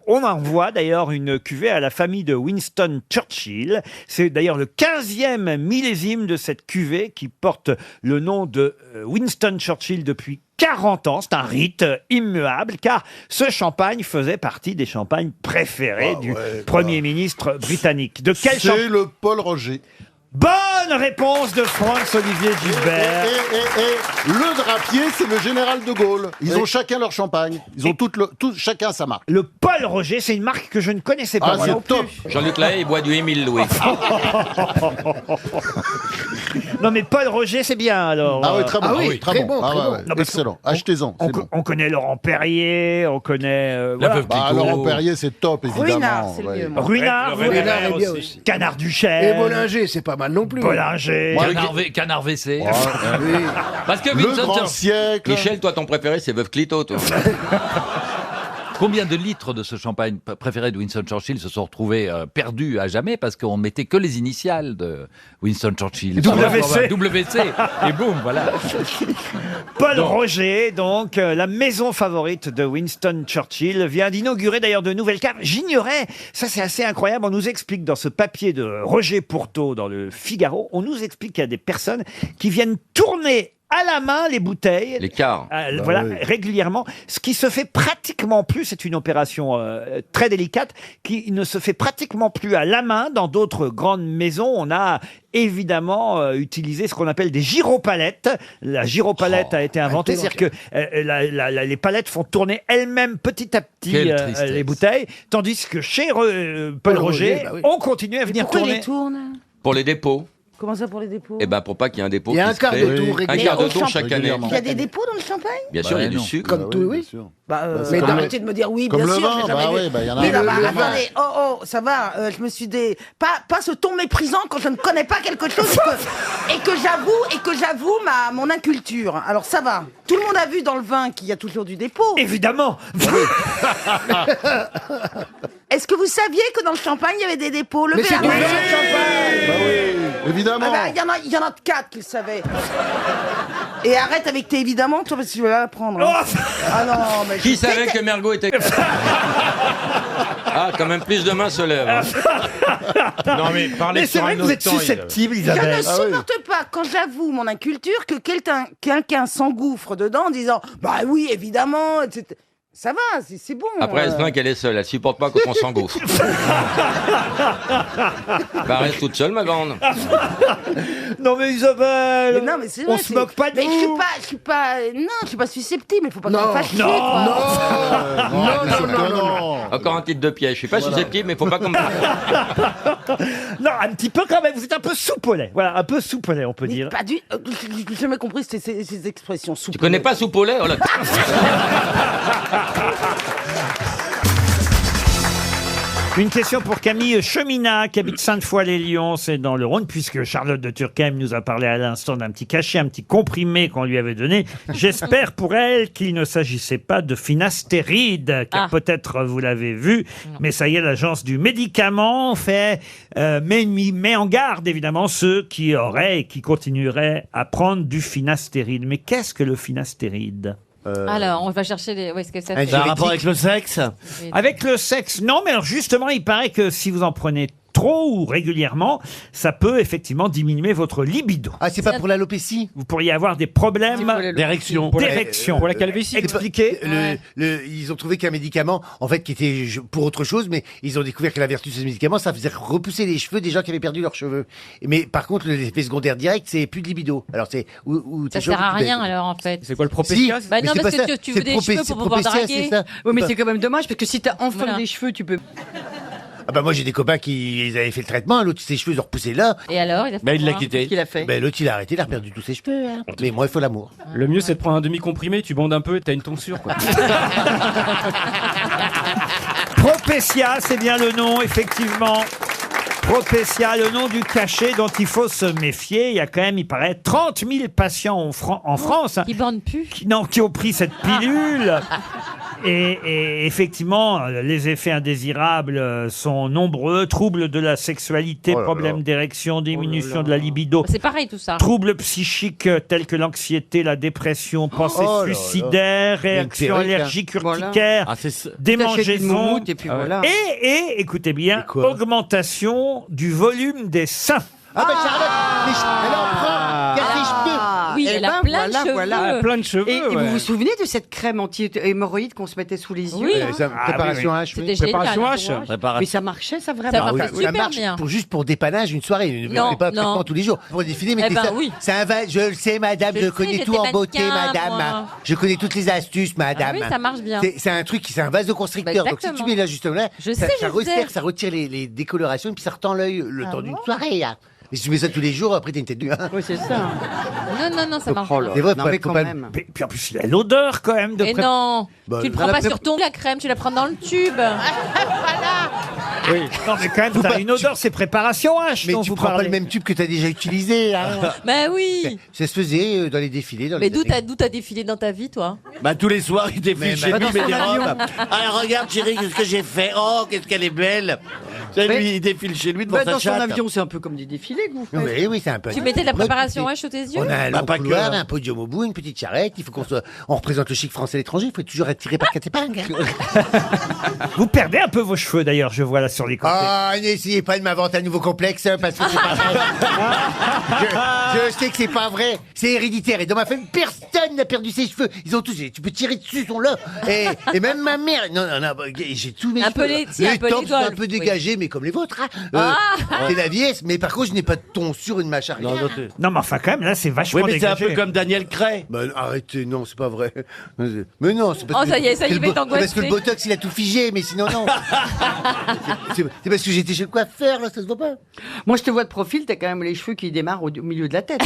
on envoie d'ailleurs une cuvée à la famille de Winston Churchill. C'est d'ailleurs le 15e millésime de cette cuvée qui porte le nom de Winston Churchill depuis 40 ans, c'est un rite immuable, car ce champagne faisait partie des champagnes préférés du Premier ministre britannique. De quel C'est champagne? le Paul Roger. Bonne réponse de Franz-Olivier Gisbert. Et le drapier, c'est le général de Gaulle. Ils ont chacun leur champagne. Ils ont chacun sa marque. Le Paul Roger, c'est une marque que je ne connaissais pas. Ah, moi c'est non plus. top. Jean-Luc Lahaye, il boit du Émile Louis. Non mais Paul Roger, c'est bien alors. Ah oui, très bon. Ah oui, très bon. Ah ouais, ouais. Non, parce Excellent. Achetez-en. c'est bon. On connaît Laurent Perrier, on connaît... voilà. Bah, Laurent Perrier, c'est top, évidemment. Ruinard, c'est le mieux, moi. Ruinard, Ruinard est bien aussi. Canard Duchel. Et Bollinger, c'est pas mal non plus. Bollinger. Canard WC. Parce que Le Vincent grand Churchill- siècle. Michel, toi, ton préféré, c'est Veuve Clicquot, toi. Combien de litres de ce champagne préféré de Winston Churchill se sont retrouvés perdus à jamais parce qu'on mettait que les initiales de Winston Churchill. WC. WC. Et boum, voilà. Paul Roger, donc, la maison favorite de Winston Churchill, vient d'inaugurer d'ailleurs de nouvelles caves. J'ignorais, ça c'est assez incroyable, on nous explique dans ce papier de Roger Pourteau dans le Figaro, on nous explique qu'il y a des personnes qui viennent tourner à la main les bouteilles. Les quarts. Voilà, oui. régulièrement. Ce qui se fait pratiquement plus, c'est une opération très délicate, qui ne se fait pratiquement plus à la main. Dans d'autres grandes maisons, on a évidemment utilisé ce qu'on appelle des gyropalettes. La gyropalette a été inventée, c'est-à-dire que les palettes font tourner elles-mêmes petit à petit les bouteilles, tandis que chez Paul Roger, bah oui. on continue à venir Pourquoi tourner. il les tourne? Pour les dépôts. Comment ça pour les dépôts? Eh ben, pour pas qu'il y ait un dépôt. Il y a qui un se quart crée. de tour Un régulièrement. quart de au tour champagne, chaque année. Il y a des dépôts dans le champagne? Bien sûr, il y a du non. sucre. Comme tout, oui. Mais comme arrêtez de me dire oui, comme bien le sûr, vin, j'ai jamais bah vu. oui, bah, y en a Mais un. là, Le attendez, ça va, je me suis pas ce ton méprisant quand je ne connais pas quelque chose et que j'avoue mon inculture. Alors ça va. Tout le monde a vu dans le vin qu'il y a toujours du dépôt. Évidemment. Est-ce que vous saviez que dans le champagne, il y avait des dépôts? Levez Mais c'est la du main vin. sur le champagne. Bah oui, évidemment. Ah bah, il y en a 4 qui le savaient. Et arrête avec tes évidemment, toi, parce que je vais la prendre. Hein. Ah non, mais Qui je sais savait que Mergo était... Ah, quand même plus de mains se lèvent. hein. Non, mais parlez Mais c'est sur vrai un que vous autre êtes temps, susceptible, Je Isabelle. ne supporte pas, quand j'avoue mon inculture, que quelqu'un s'engouffre dedans en disant « Bah oui, évidemment, etc. » Ça va, c'est bon. Après, elle se plaint qu'elle est seule. Elle supporte pas quand on s'engouffre. Bah, reste toute seule, ma grande. Non mais Isabelle, Mais non, mais c'est vrai, on se moque pas de mais vous. je suis pas susceptible, il faut pas qu'on Non, me fasse chier, non, quoi. Non. Encore un titre de piège. Je suis pas susceptible, mais faut pas qu'on me... Non, un petit peu quand même, vous êtes un peu soupe au lait. Voilà, un peu soupe au lait, on peut dire. Pas du... J'ai jamais compris ces expressions. Tu connais pas soupe au lait? Oh là. Une question pour Camille Cheminat, qui habite Sainte-Foy-les-Lyons, c'est dans le Rhône, puisque Charlotte de Turckheim nous a parlé à l'instant d'un petit cachet, un petit comprimé qu'on lui avait donné. J'espère pour elle qu'il ne s'agissait pas de finastéride, car peut-être vous l'avez vu, mais ça y est, l'agence du médicament met en garde évidemment ceux qui auraient et qui continueraient à prendre du finastéride. Mais qu'est-ce que le finastéride ? Alors, on va chercher où est-ce que ça fait. Ça a un rapport avec le sexe? Avec le sexe, non, mais alors justement, il paraît que si vous en prenez trop ou régulièrement, ça peut effectivement diminuer votre libido. Ah, c'est pas pour l'alopécie? Vous pourriez avoir des problèmes D'érection. d'érection. Pour la calvitie. Expliquez. Ils ont trouvé qu'un médicament, en fait, qui était pour autre chose, mais ils ont découvert que la vertu de ce médicament, ça faisait repousser les cheveux des gens qui avaient perdu leurs cheveux. Mais par contre, l'effet secondaire direct, c'est plus de libido. Alors c'est Ça sert à rien alors en fait. C'est quoi le Si, propétia? Bah non, mais c'est parce pas que ça. tu C'est veux des propé- cheveux c'est pour pouvoir propétia, draguer. c'est ça. Oui, mais c'est quand même dommage parce que si t'as enfin Voilà. des cheveux, tu peux. Ah bah moi j'ai des copains qui ils avaient fait le traitement, l'autre ses cheveux ils ont repoussé là. Et alors, il a fait Il l'a quoi quitté. Qu'est-ce qu'il a fait? Ben l'autre il a arrêté, il a perdu tous ses cheveux. Hein. Mais moi il faut l'amour. Le mieux, c'est de prendre un demi-comprimé, tu bandes un peu et t'as une tonsure, quoi. Propétia, c'est bien le nom, effectivement. Propétia, le nom du cachet dont il faut se méfier. Il y a quand même, il paraît, 30 000 patients en France Qui bandent plus. qui ont pris cette pilule. Et effectivement, les effets indésirables sont nombreux. Troubles de la sexualité, Oh là problèmes là. d'érection, diminution de la libido. C'est pareil tout ça. Troubles psychiques tels que l'anxiété, la dépression, pensées Oh là là. suicidaires, réactions perruque, hein. allergiques, Voilà. urticaires, Ah, c'est ça. T'achètes une démangeaisons. moumoute et puis voilà. Et écoutez bien, quoi augmentation du volume des seins. Ah ben Charlotte, elle en prend, il y a ses cheveux. Oui, Eh elle a ben, plein de voilà, cheveux. voilà. Plein de cheveux. Et vous ouais. vous souvenez de cette crème anti-hémorroïde qu'on se mettait sous les yeux? Oui. Préparation H. C'était Oui. génial. Préparation hein, H. pour moi. Préparation. Mais ça marchait, ça vraiment? Ça marche oui, super ça marche bien. juste pour dépannage une soirée, Non, pas non. traitement tous les jours. Pour défiler, mais Eh ben, ça, oui. c'est un je le sais madame, Je je sais, connais j'étais tout en beauté mannequin, madame. moi. Je connais toutes les astuces madame. Ah oui, ça marche bien. C'est un truc, c'est un vasoconstricteur. Bah, Donc si tu exactement. mets là justement là, Je ça, sais, ça je resserre, sais. ça retire les décolorations et puis ça retend l'œil le temps d'une soirée. Hein. Mais si tu mets ça tous les jours, après t'as une tête de... Oui, c'est ça. Non, ça marche Oh bien. là. C'est vrai, Non, faut mais pas- quand faut pas- même. Puis en plus, il y a l'odeur quand même de Et non, Bah, tu le dans prends la pas pré- sur ton la crème, tu la prends dans le tube. Oui. Non, mais quand même, Faut ça a pas- une odeur, c'est préparation H Mais dont tu vous prends pas parlez. le même tube que tu as déjà utilisé. Hein. Bah oui. Ça se faisait dans les défilés. Dans Mais les d'où t'as défilé dans ta vie, toi? Bah tous les soirs, il défile chez lui, mais des robes. Alors regarde chérie, qu'est-ce que j'ai fait? Oh, qu'est-ce qu'elle est belle. Tu sais, lui, il défile chez lui devant Bah, sa dans son chatte. avion, c'est un peu comme des défilés que vous faites. Oui, oui, c'est un peu. Tu mettais de la préparation H sous tes yeux? On a un Bah, long pas que, couloir, hein. un podium au bout, une petite charrette. Il faut on représente le chic français à l'étranger. Il faut toujours être tiré par quatre épingles. Vous perdez un peu vos cheveux d'ailleurs, je vois là sur les côtés. Ah, n'essayez pas de m'inventer un nouveau complexe, hein, parce que c'est pas vrai. je sais que c'est pas vrai. C'est héréditaire. Et dans ma famille, personne n'a perdu ses cheveux. Ils ont tous. Tu peux tirer dessus, ils sont là. Et même ma mère. Non, j'ai tous mes Un peu cheveux. les- un peu les tempes sont un golfs, peu oui. dégagés, mais comme les vôtres. Hein. Ah. C'est la vieillesse. Mais par contre, je n'ai pas de tonsure, une mâche arrière. Non, mais enfin, quand même, là, c'est vachement Oui, mais c'est un dégagé. peu comme Daniel Cray. Bah, arrêtez, non, c'est pas vrai. Mais non, c'est parce Oh, que. ça y est, ça y est, c'est il le va bo- t'angoisser. c'est parce que le botox, il a tout figé, mais sinon, non. C'est parce que j'étais chez le coiffeur, là, ça se voit pas. Moi, je te vois de profil, t'as quand même les cheveux qui démarrent au milieu de la tête.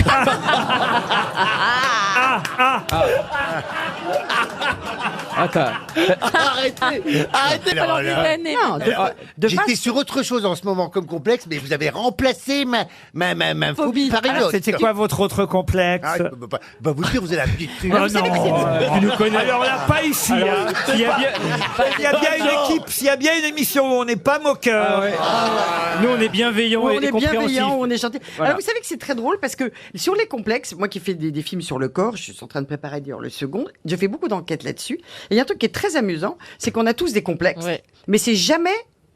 Arrêtez Pas l'embêter. Non, de J'étais face. sur autre chose en ce moment comme complexe, mais vous avez remplacé ma phobie par une Alors, autre. c'était quoi votre autre complexe? Ah, bah, vous dire, vous avez la petite. Oh non, Tu nous connais. alors là, pas ici. Alors, hein. il y a bien- S'il y a bien une équipe, s'il y a bien une émission où on n'est pas moqueur. Nous, on est bienveillants Oui, et on est compréhensifs. bienveillant, on est gentil. Voilà. Alors vous savez que c'est très drôle parce que sur les complexes, moi qui fais des films sur le corps, je suis en train de préparer d'ailleurs le second, je fais beaucoup d'enquêtes là-dessus. Et il y a un truc qui est très amusant, c'est qu'on a tous des complexes, Ouais. mais c'est jamais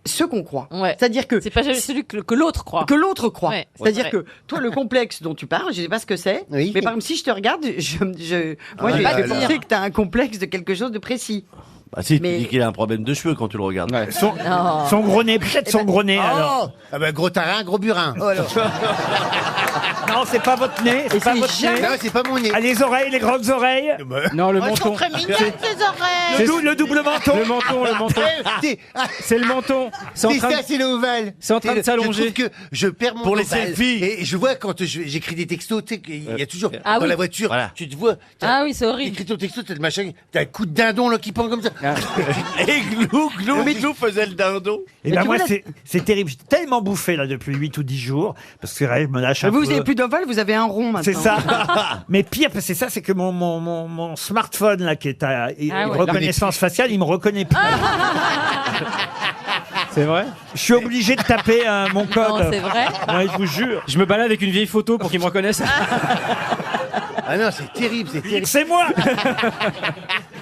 ce qu'on croit. Ouais. C'est-à-dire que C'est pas celui que l'autre croit. que l'autre croit. Ouais, C'est-à-dire ouais. que toi, le complexe dont tu parles, je sais pas ce que c'est, Oui. mais par exemple, si je te regarde, moi, Ah je là vais là. penser que tu as un complexe de quelque chose de précis. Bah si, Mais- tu dis qu'il a un problème de cheveux quand tu le regardes. Son gros nez, peut-être son gros nez, alors. Oh, ah bah, gros tarin, gros burin. Oh, alors. Non, c'est pas votre nez, c'est Et pas c'est votre nez. Non, c'est pas mon nez. Ah, les oreilles, les grandes oreilles. Non, le Elles sont menton. très mignonnes, ces oreilles. Le double menton. Le menton. C'est le menton. C'est en C'est train ça, de... c'est l'ovale. C'est en train de Je s'allonger. trouve que je perds mon Pour les ovale. selfies. Et je vois quand j'écris des textos, tu sais, il y a toujours Ah dans oui. la voiture, Voilà. tu te vois. Ah oui, c'est horrible. Écris ton texto, t'as le machin, t'as un coup de dindon là qui pend comme ça. Et Glou faisait le dindon. Et ben moi, c'est terrible. J'ai tellement bouffé là depuis 8 ou 10 jours parce que je me lâche un Vous peu. n'avez plus d'ovale, vous avez un rond maintenant. C'est ça. Mais pire, c'est ça, c'est que mon smartphone là qui est à Ah ouais. reconnaissance faciale, il me reconnaît plus. C'est vrai? Je suis obligé de taper mon code. Non, c'est vrai. Ouais, je vous jure. Je me balade avec une vieille photo pour qu'ils me reconnaissent. Ah non, c'est terrible, c'est terrible. C'est moi.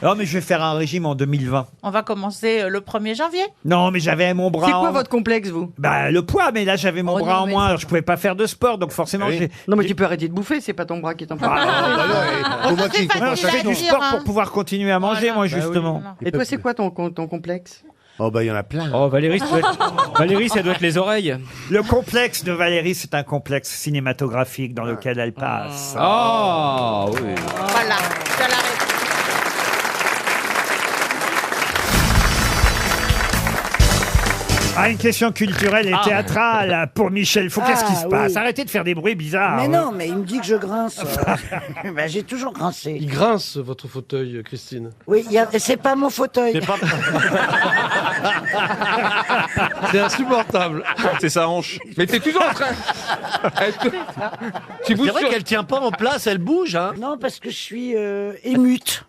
Non, mais je vais faire un régime en 2020. On va commencer le 1er janvier. Non, mais j'avais mon bras. C'est quoi en- votre complexe, vous Bah, le poids, mais là j'avais mon Oh bras non, en mais- moins, alors je pouvais pas faire de sport, donc forcément Oui. j'ai. Non, mais tu peux arrêter de bouffer, c'est pas ton bras qui t'en parle. Pour moi qui c'est Non, je fais du dire, sport hein. pour pouvoir continuer à manger, Voilà. moi Bah oui, justement. Et toi, c'est quoi ton complexe? Oh bah il y en a plein. Oh, Valérie, ça doit être les oreilles. Le complexe de Valérie, c'est un complexe cinématographique dans lequel elle passe. Oh, oui. Voilà. Tu as la réponse. Ah, une question culturelle et théâtrale pour Michel Faux. Qu'est-ce qui se Ah, passe? oui. Arrêtez de faire des bruits bizarres. Mais non, mais il me dit que je grince. Ben, j'ai toujours grincé. Il grince votre fauteuil, Christine. Oui, c'est pas mon fauteuil. C'est insupportable. C'est sa hanche. Mais t'es toujours en train. Si vous C'est vrai qu'elle tient pas en place, elle bouge, hein. Non, parce que je suis émute.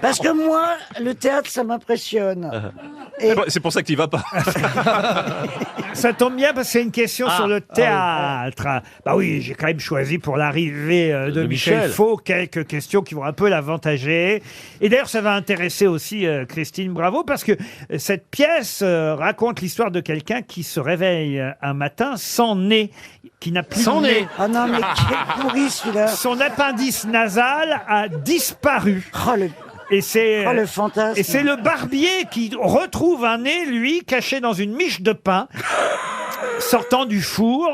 Parce que moi, le théâtre, ça m'impressionne. Et C'est pour ça que tu vas pas. Ça tombe bien parce que c'est une question sur le théâtre. Bah oui, j'ai quand même choisi pour l'arrivée de Michel Michel. Faux quelques questions qui vont un peu l'avantager. Et d'ailleurs, ça va intéresser aussi Christine Bravo parce que cette pièce raconte l'histoire de quelqu'un qui se réveille un matin sans nez, qui n'a plus Sans de nez. ah non, mais quel pourri celui-là. Son appendice nasal a disparu. Oh le, Et c'est oh, le fantasme. et c'est le barbier qui retrouve un nez, lui, caché dans une miche de pain, sortant du four.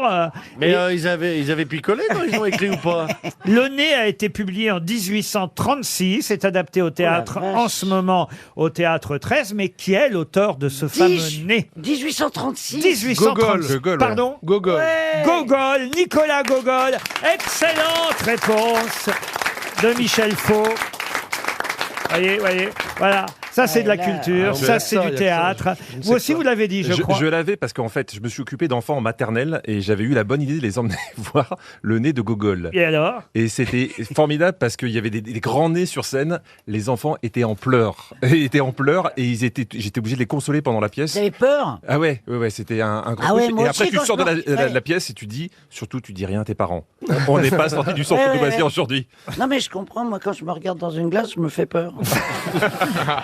Mais Et ils avaient picolé quand ils ont écrit ou pas? le nez a été publié en 1836, est adapté au théâtre vache. en ce moment au Théâtre 13, mais qui est l'auteur de ce fameux nez 1836. 1836. Gogol, Pardon Gogol. Ouais. Gogol, Nicolas Gogol. Excellente réponse de Michel Faux. Voyez, voilà. Ça, c'est de la Ah, culture, ça, c'est du théâtre. Vous aussi, vous l'avez dit, je crois. Je l'avais parce qu'en fait, je me suis occupé d'enfants en maternelle et j'avais eu la bonne idée de les emmener voir le nez de Gogol. Et alors? Et c'était formidable parce qu'il y avait des grands nez sur scène. Les enfants étaient en pleurs. Et j'étais obligé de les consoler pendant la pièce. Vous avez peur? Ah ouais, c'était un gros Ah ouais, truc. moi Et après, aussi, tu quand sors de je me- la pièce et tu dis, surtout, tu dis rien à tes parents. On n'est pas sorti du centre de loisirs aujourd'hui. Non, mais je comprends, moi, quand je me regarde dans une glace, je me fais peur.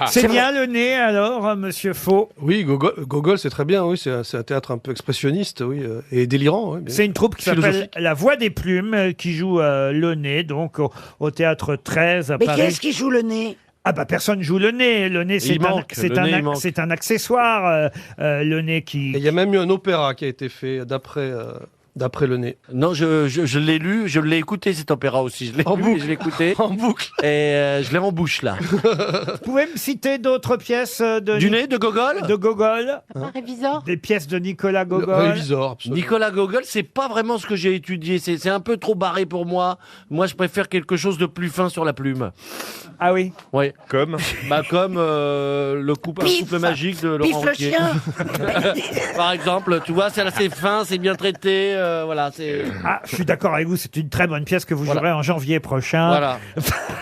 C'est bien le nez, alors, monsieur Faux? Oui, Gogol, c'est très bien, oui, c'est un théâtre un peu expressionniste, oui, et délirant. Oui, bien. C'est une troupe qui s'appelle Philosophique. La Voix des Plumes, qui joue le nez, donc au Théâtre 13 à Mais Paris. qui est-ce qui joue le nez? Ah bah personne joue le nez. Le nez, c'est Il manque, le nez, il manque. c'est un accessoire, le nez qui... Et il y a même eu un opéra qui a été fait d'après le nez. Non, je l'ai lu, je l'ai écouté cet opéra aussi. Je l'ai lu, je l'ai écouté. En boucle. Et je l'ai en bouche là. Vous pouvez me citer d'autres pièces Du nez de Gogol De Gogol. Un révisor. Des pièces de Nicolas Gogol. Révisor, absolument. Nicolas Gogol, c'est pas vraiment ce que j'ai étudié. C'est un peu trop barré pour moi. Moi, je préfère quelque chose de plus fin sur la plume. Ah oui? Oui. Comme comme le couple magique de Laurent Pif le Ruquier. chien. Par exemple, tu vois, c'est assez fin, c'est bien traité. Voilà, c'est. Ah, je suis d'accord avec vous, c'est une très bonne pièce que vous jouerez en janvier prochain. Voilà.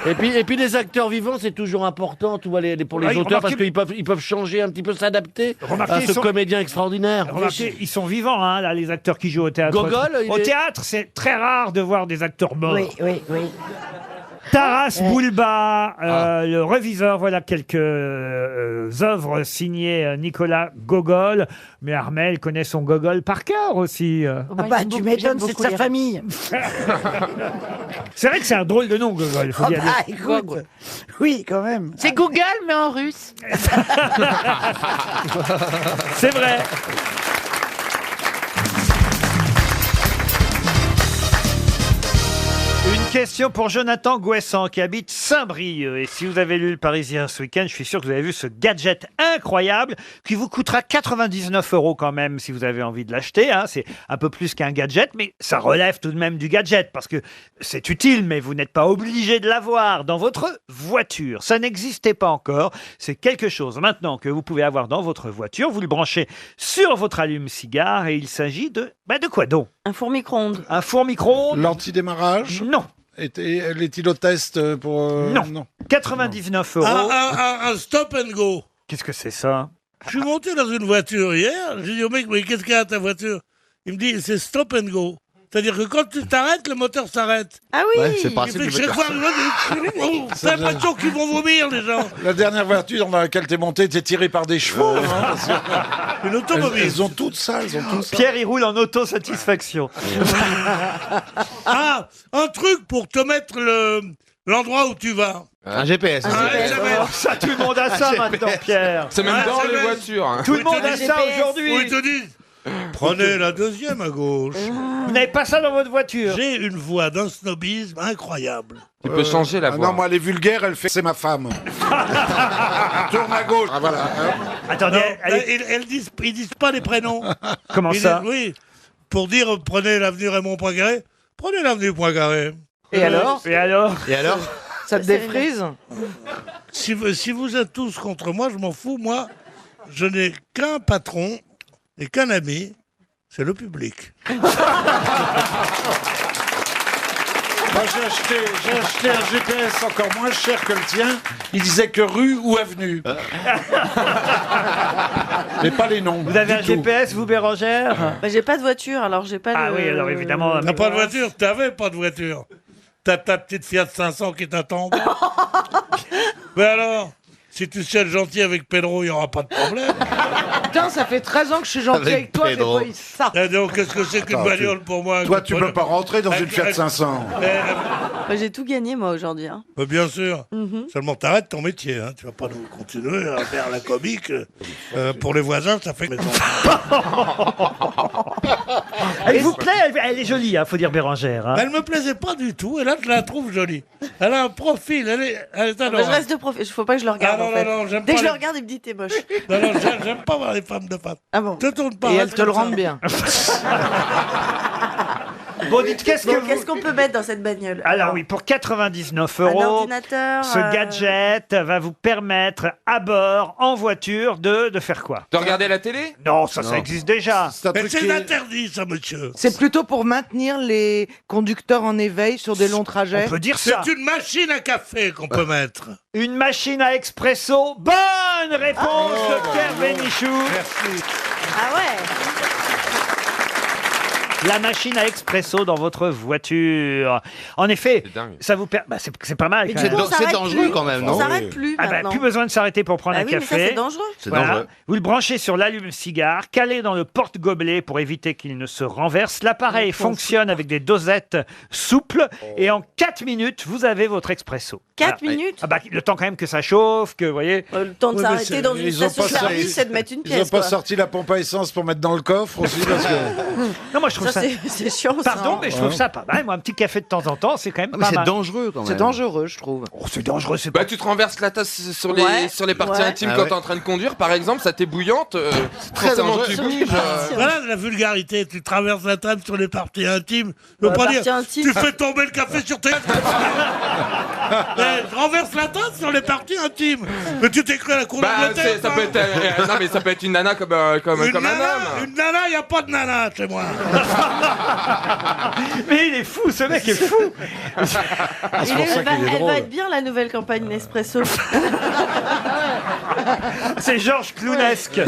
et puis les acteurs vivants, c'est toujours important, tu vois, pour les Oui, auteurs, parce remarquez- qu'ils peuvent changer un petit peu, s'adapter Remarquez, à ils ce sont- comédien extraordinaire. Remarquez, ils sont vivants, hein, là, les acteurs qui jouent au théâtre. Gogol, il Au est- théâtre, c'est très rare de voir des acteurs morts. Oui, oui, oui. Taras Bulba, le reviseur, voilà quelques œuvres signées Nicolas Gogol. Mais Armel connaît son Gogol par cœur aussi. Ah bah, tu m'étonnes, c'est de sa famille. C'est vrai que c'est un drôle de nom, Gogol, il faut Ah bien bah, dire. écoute, oui, quand même. C'est Google, mais en russe. C'est vrai. Une question pour Jonathan Gouessant qui habite Saint-Brieuc. Et si vous avez lu Le Parisien ce week-end, je suis sûr que vous avez vu ce gadget incroyable qui vous coûtera 99 € quand même si vous avez envie de l'acheter. Hein. C'est un peu plus qu'un gadget, mais ça relève tout de même du gadget parce que c'est utile, mais vous n'êtes pas obligé de l'avoir dans votre voiture. Ça n'existait pas encore. C'est quelque chose maintenant que vous pouvez avoir dans votre voiture. Vous le branchez sur votre allume-cigare et il s'agit de quoi donc? Un four micro-ondes. Un four micro-ondes? L'antidémarrage? Non. L'éthylotest pour... Non. 99 €. Un stop and go. Qu'est-ce que c'est ça? Je suis monté dans une voiture hier, j'ai dit au mec, mais qu'est-ce qu'il y a à ta voiture? Il me dit, c'est stop and go. C'est-à-dire que quand tu t'arrêtes, le moteur s'arrête. Ah oui. Ouais, c'est pas Il fait que chaque fois, t'as l'impression qu'ils vont vomir, les gens. La dernière voiture dans laquelle t'es monté, t'es tiré par des chevaux. Une automobile. Elles ont toutes ça, elles ont tout ça. Pierre, il roule en autosatisfaction. Ah, un truc pour te mettre l'endroit où tu vas. Un GPS. Ça, tout le monde a ça maintenant, Pierre. C'est même dans les SMS. voitures. hein. Tout le monde a ça aujourd'hui. Où ils te disent, prenez la deuxième à gauche. Vous n'avez pas ça dans votre voiture? J'ai une voix d'un snobisme incroyable. Tu peux changer la voix. Non, moi, elle est vulgaire, elle fait c'est ma femme. Tourne à gauche. Ah, voilà. Attendez, Non, ils disent pas les prénoms. Comment Ils ça? disent, oui, pour dire prenez l'avenue Raymond Poincaré, prenez l'avenue Poincaré. Et alors? Et alors? Et alors? Ça te défrise? Si vous êtes tous contre moi, je m'en fous. Moi, je n'ai qu'un patron et qu'un ami, c'est le public. Moi, j'ai acheté un GPS encore moins cher que le tien. Il disait que rue ou avenue. Mais pas les noms. Vous avez du un tout. GPS, vous, Bérangère? Bah, j'ai pas de voiture, alors j'ai pas Ah le... oui, alors évidemment. T'as pas de voiture? T'avais pas de voiture. T'as ta petite Fiat 500 qui t'attend. Mais alors, si tu sais être gentil avec Pedro, il n'y aura pas de problème. Putain, ça fait 13 ans que je suis gentil avec toi, j'ai pas eu ça. Et donc, qu'est-ce que c'est qu'une Attends, bagnole pour moi? Toi, tu peux pas rentrer dans une Fiat 500. Bah, j'ai tout gagné, moi, aujourd'hui. Hein. Bien sûr. Mhm. Seulement, t'arrêtes ton métier. Hein. Tu vas pas nous continuer à faire la comique. Pour les voisins, ça fait maison. Elle vous plaît? Elle est jolie, hein, faut dire Bérangère. Hein. Elle me plaisait pas du tout, et là, je la trouve jolie. Elle a un profil, elle est Bah, je adorable. reste de profil. Faut pas que je le regarde, Ah, non, en fait. non, non, j'aime Dès pas que je le les- regarde, il me dit t'es moche. Non, non, j'aime pas voir les femmes de face. Ah bon? Te tourne pas. Et reste elle te le comme ça. rend bien. Bon, dites, qu'est-ce que Donc, vous... qu'est-ce qu'on peut mettre dans cette bagnole? Alors oui, pour 99 Un euros, ordinateur, ce gadget va vous permettre à bord, en voiture, de faire quoi? De regarder la télé? Non, ça existe déjà. Mais c'est interdit, ça, monsieur. C'est plutôt pour maintenir les conducteurs en éveil sur des longs trajets. On peut dire ça. C'est une machine à café qu'on peut mettre. Une machine à expresso. Bonne réponse de Pierre Bénichou. Merci. Ah ouais. La machine à expresso dans votre voiture. En effet, ça vous permet. Bah, c'est pas mal. Mais quand du même. coup, on C'est s'arrête dangereux plus. quand même, On non? s'arrête plus Ah bah, maintenant. plus besoin de s'arrêter pour prendre Bah un oui, mais café. ça, c'est dangereux. C'est Voilà. dangereux. Vous le branchez sur l'allume-cigare, calé dans le porte-gobelet pour éviter qu'il ne se renverse. L'appareil fonctionne avec des dosettes souples et en 4 minutes, vous avez votre expresso. 4 Voilà. minutes Ah bah, le temps quand même que ça chauffe, que vous voyez. Le temps de Ouais, mais s'arrêter dans une ils ont station pas sorti- service, c'est de mettre une Ils ont pièce. pas quoi. sorti la pompe à essence pour mettre dans le coffre aussi parce que... Non, moi je trouve ça. C'est chiant. ça, Pardon, hein. mais je trouve ça pas mal. Moi, un petit café de temps en temps, c'est quand même pas mal. dangereux quand même. C'est dangereux, je trouve. Oh, c'est dangereux, c'est pas. Bah tu te renverses la tasse sur les, Ouais. sur les parties Ouais. intimes Ah quand ouais. t'es en train de conduire, par exemple, ça t'est bouillante. très forcément dangereux. tu Sur les bouges. parties, Voilà de la vulgarité. Tu traverses la table sur les parties intimes. Je veux Ouais, pas dire. parties intimes. Tu fais tomber le café sur tes. Je renverse la tasse sur les parties intimes. Mais tu t'es cru à la cour Bah d'Angleterre. ça peut être non mais ça peut être une nana comme comme Une un nana, homme. une nana, y a pas de nana chez moi. Mais il est fou, ce mec est fou. Elle va être bien la nouvelle campagne Nespresso. C'est Georges Clounesque.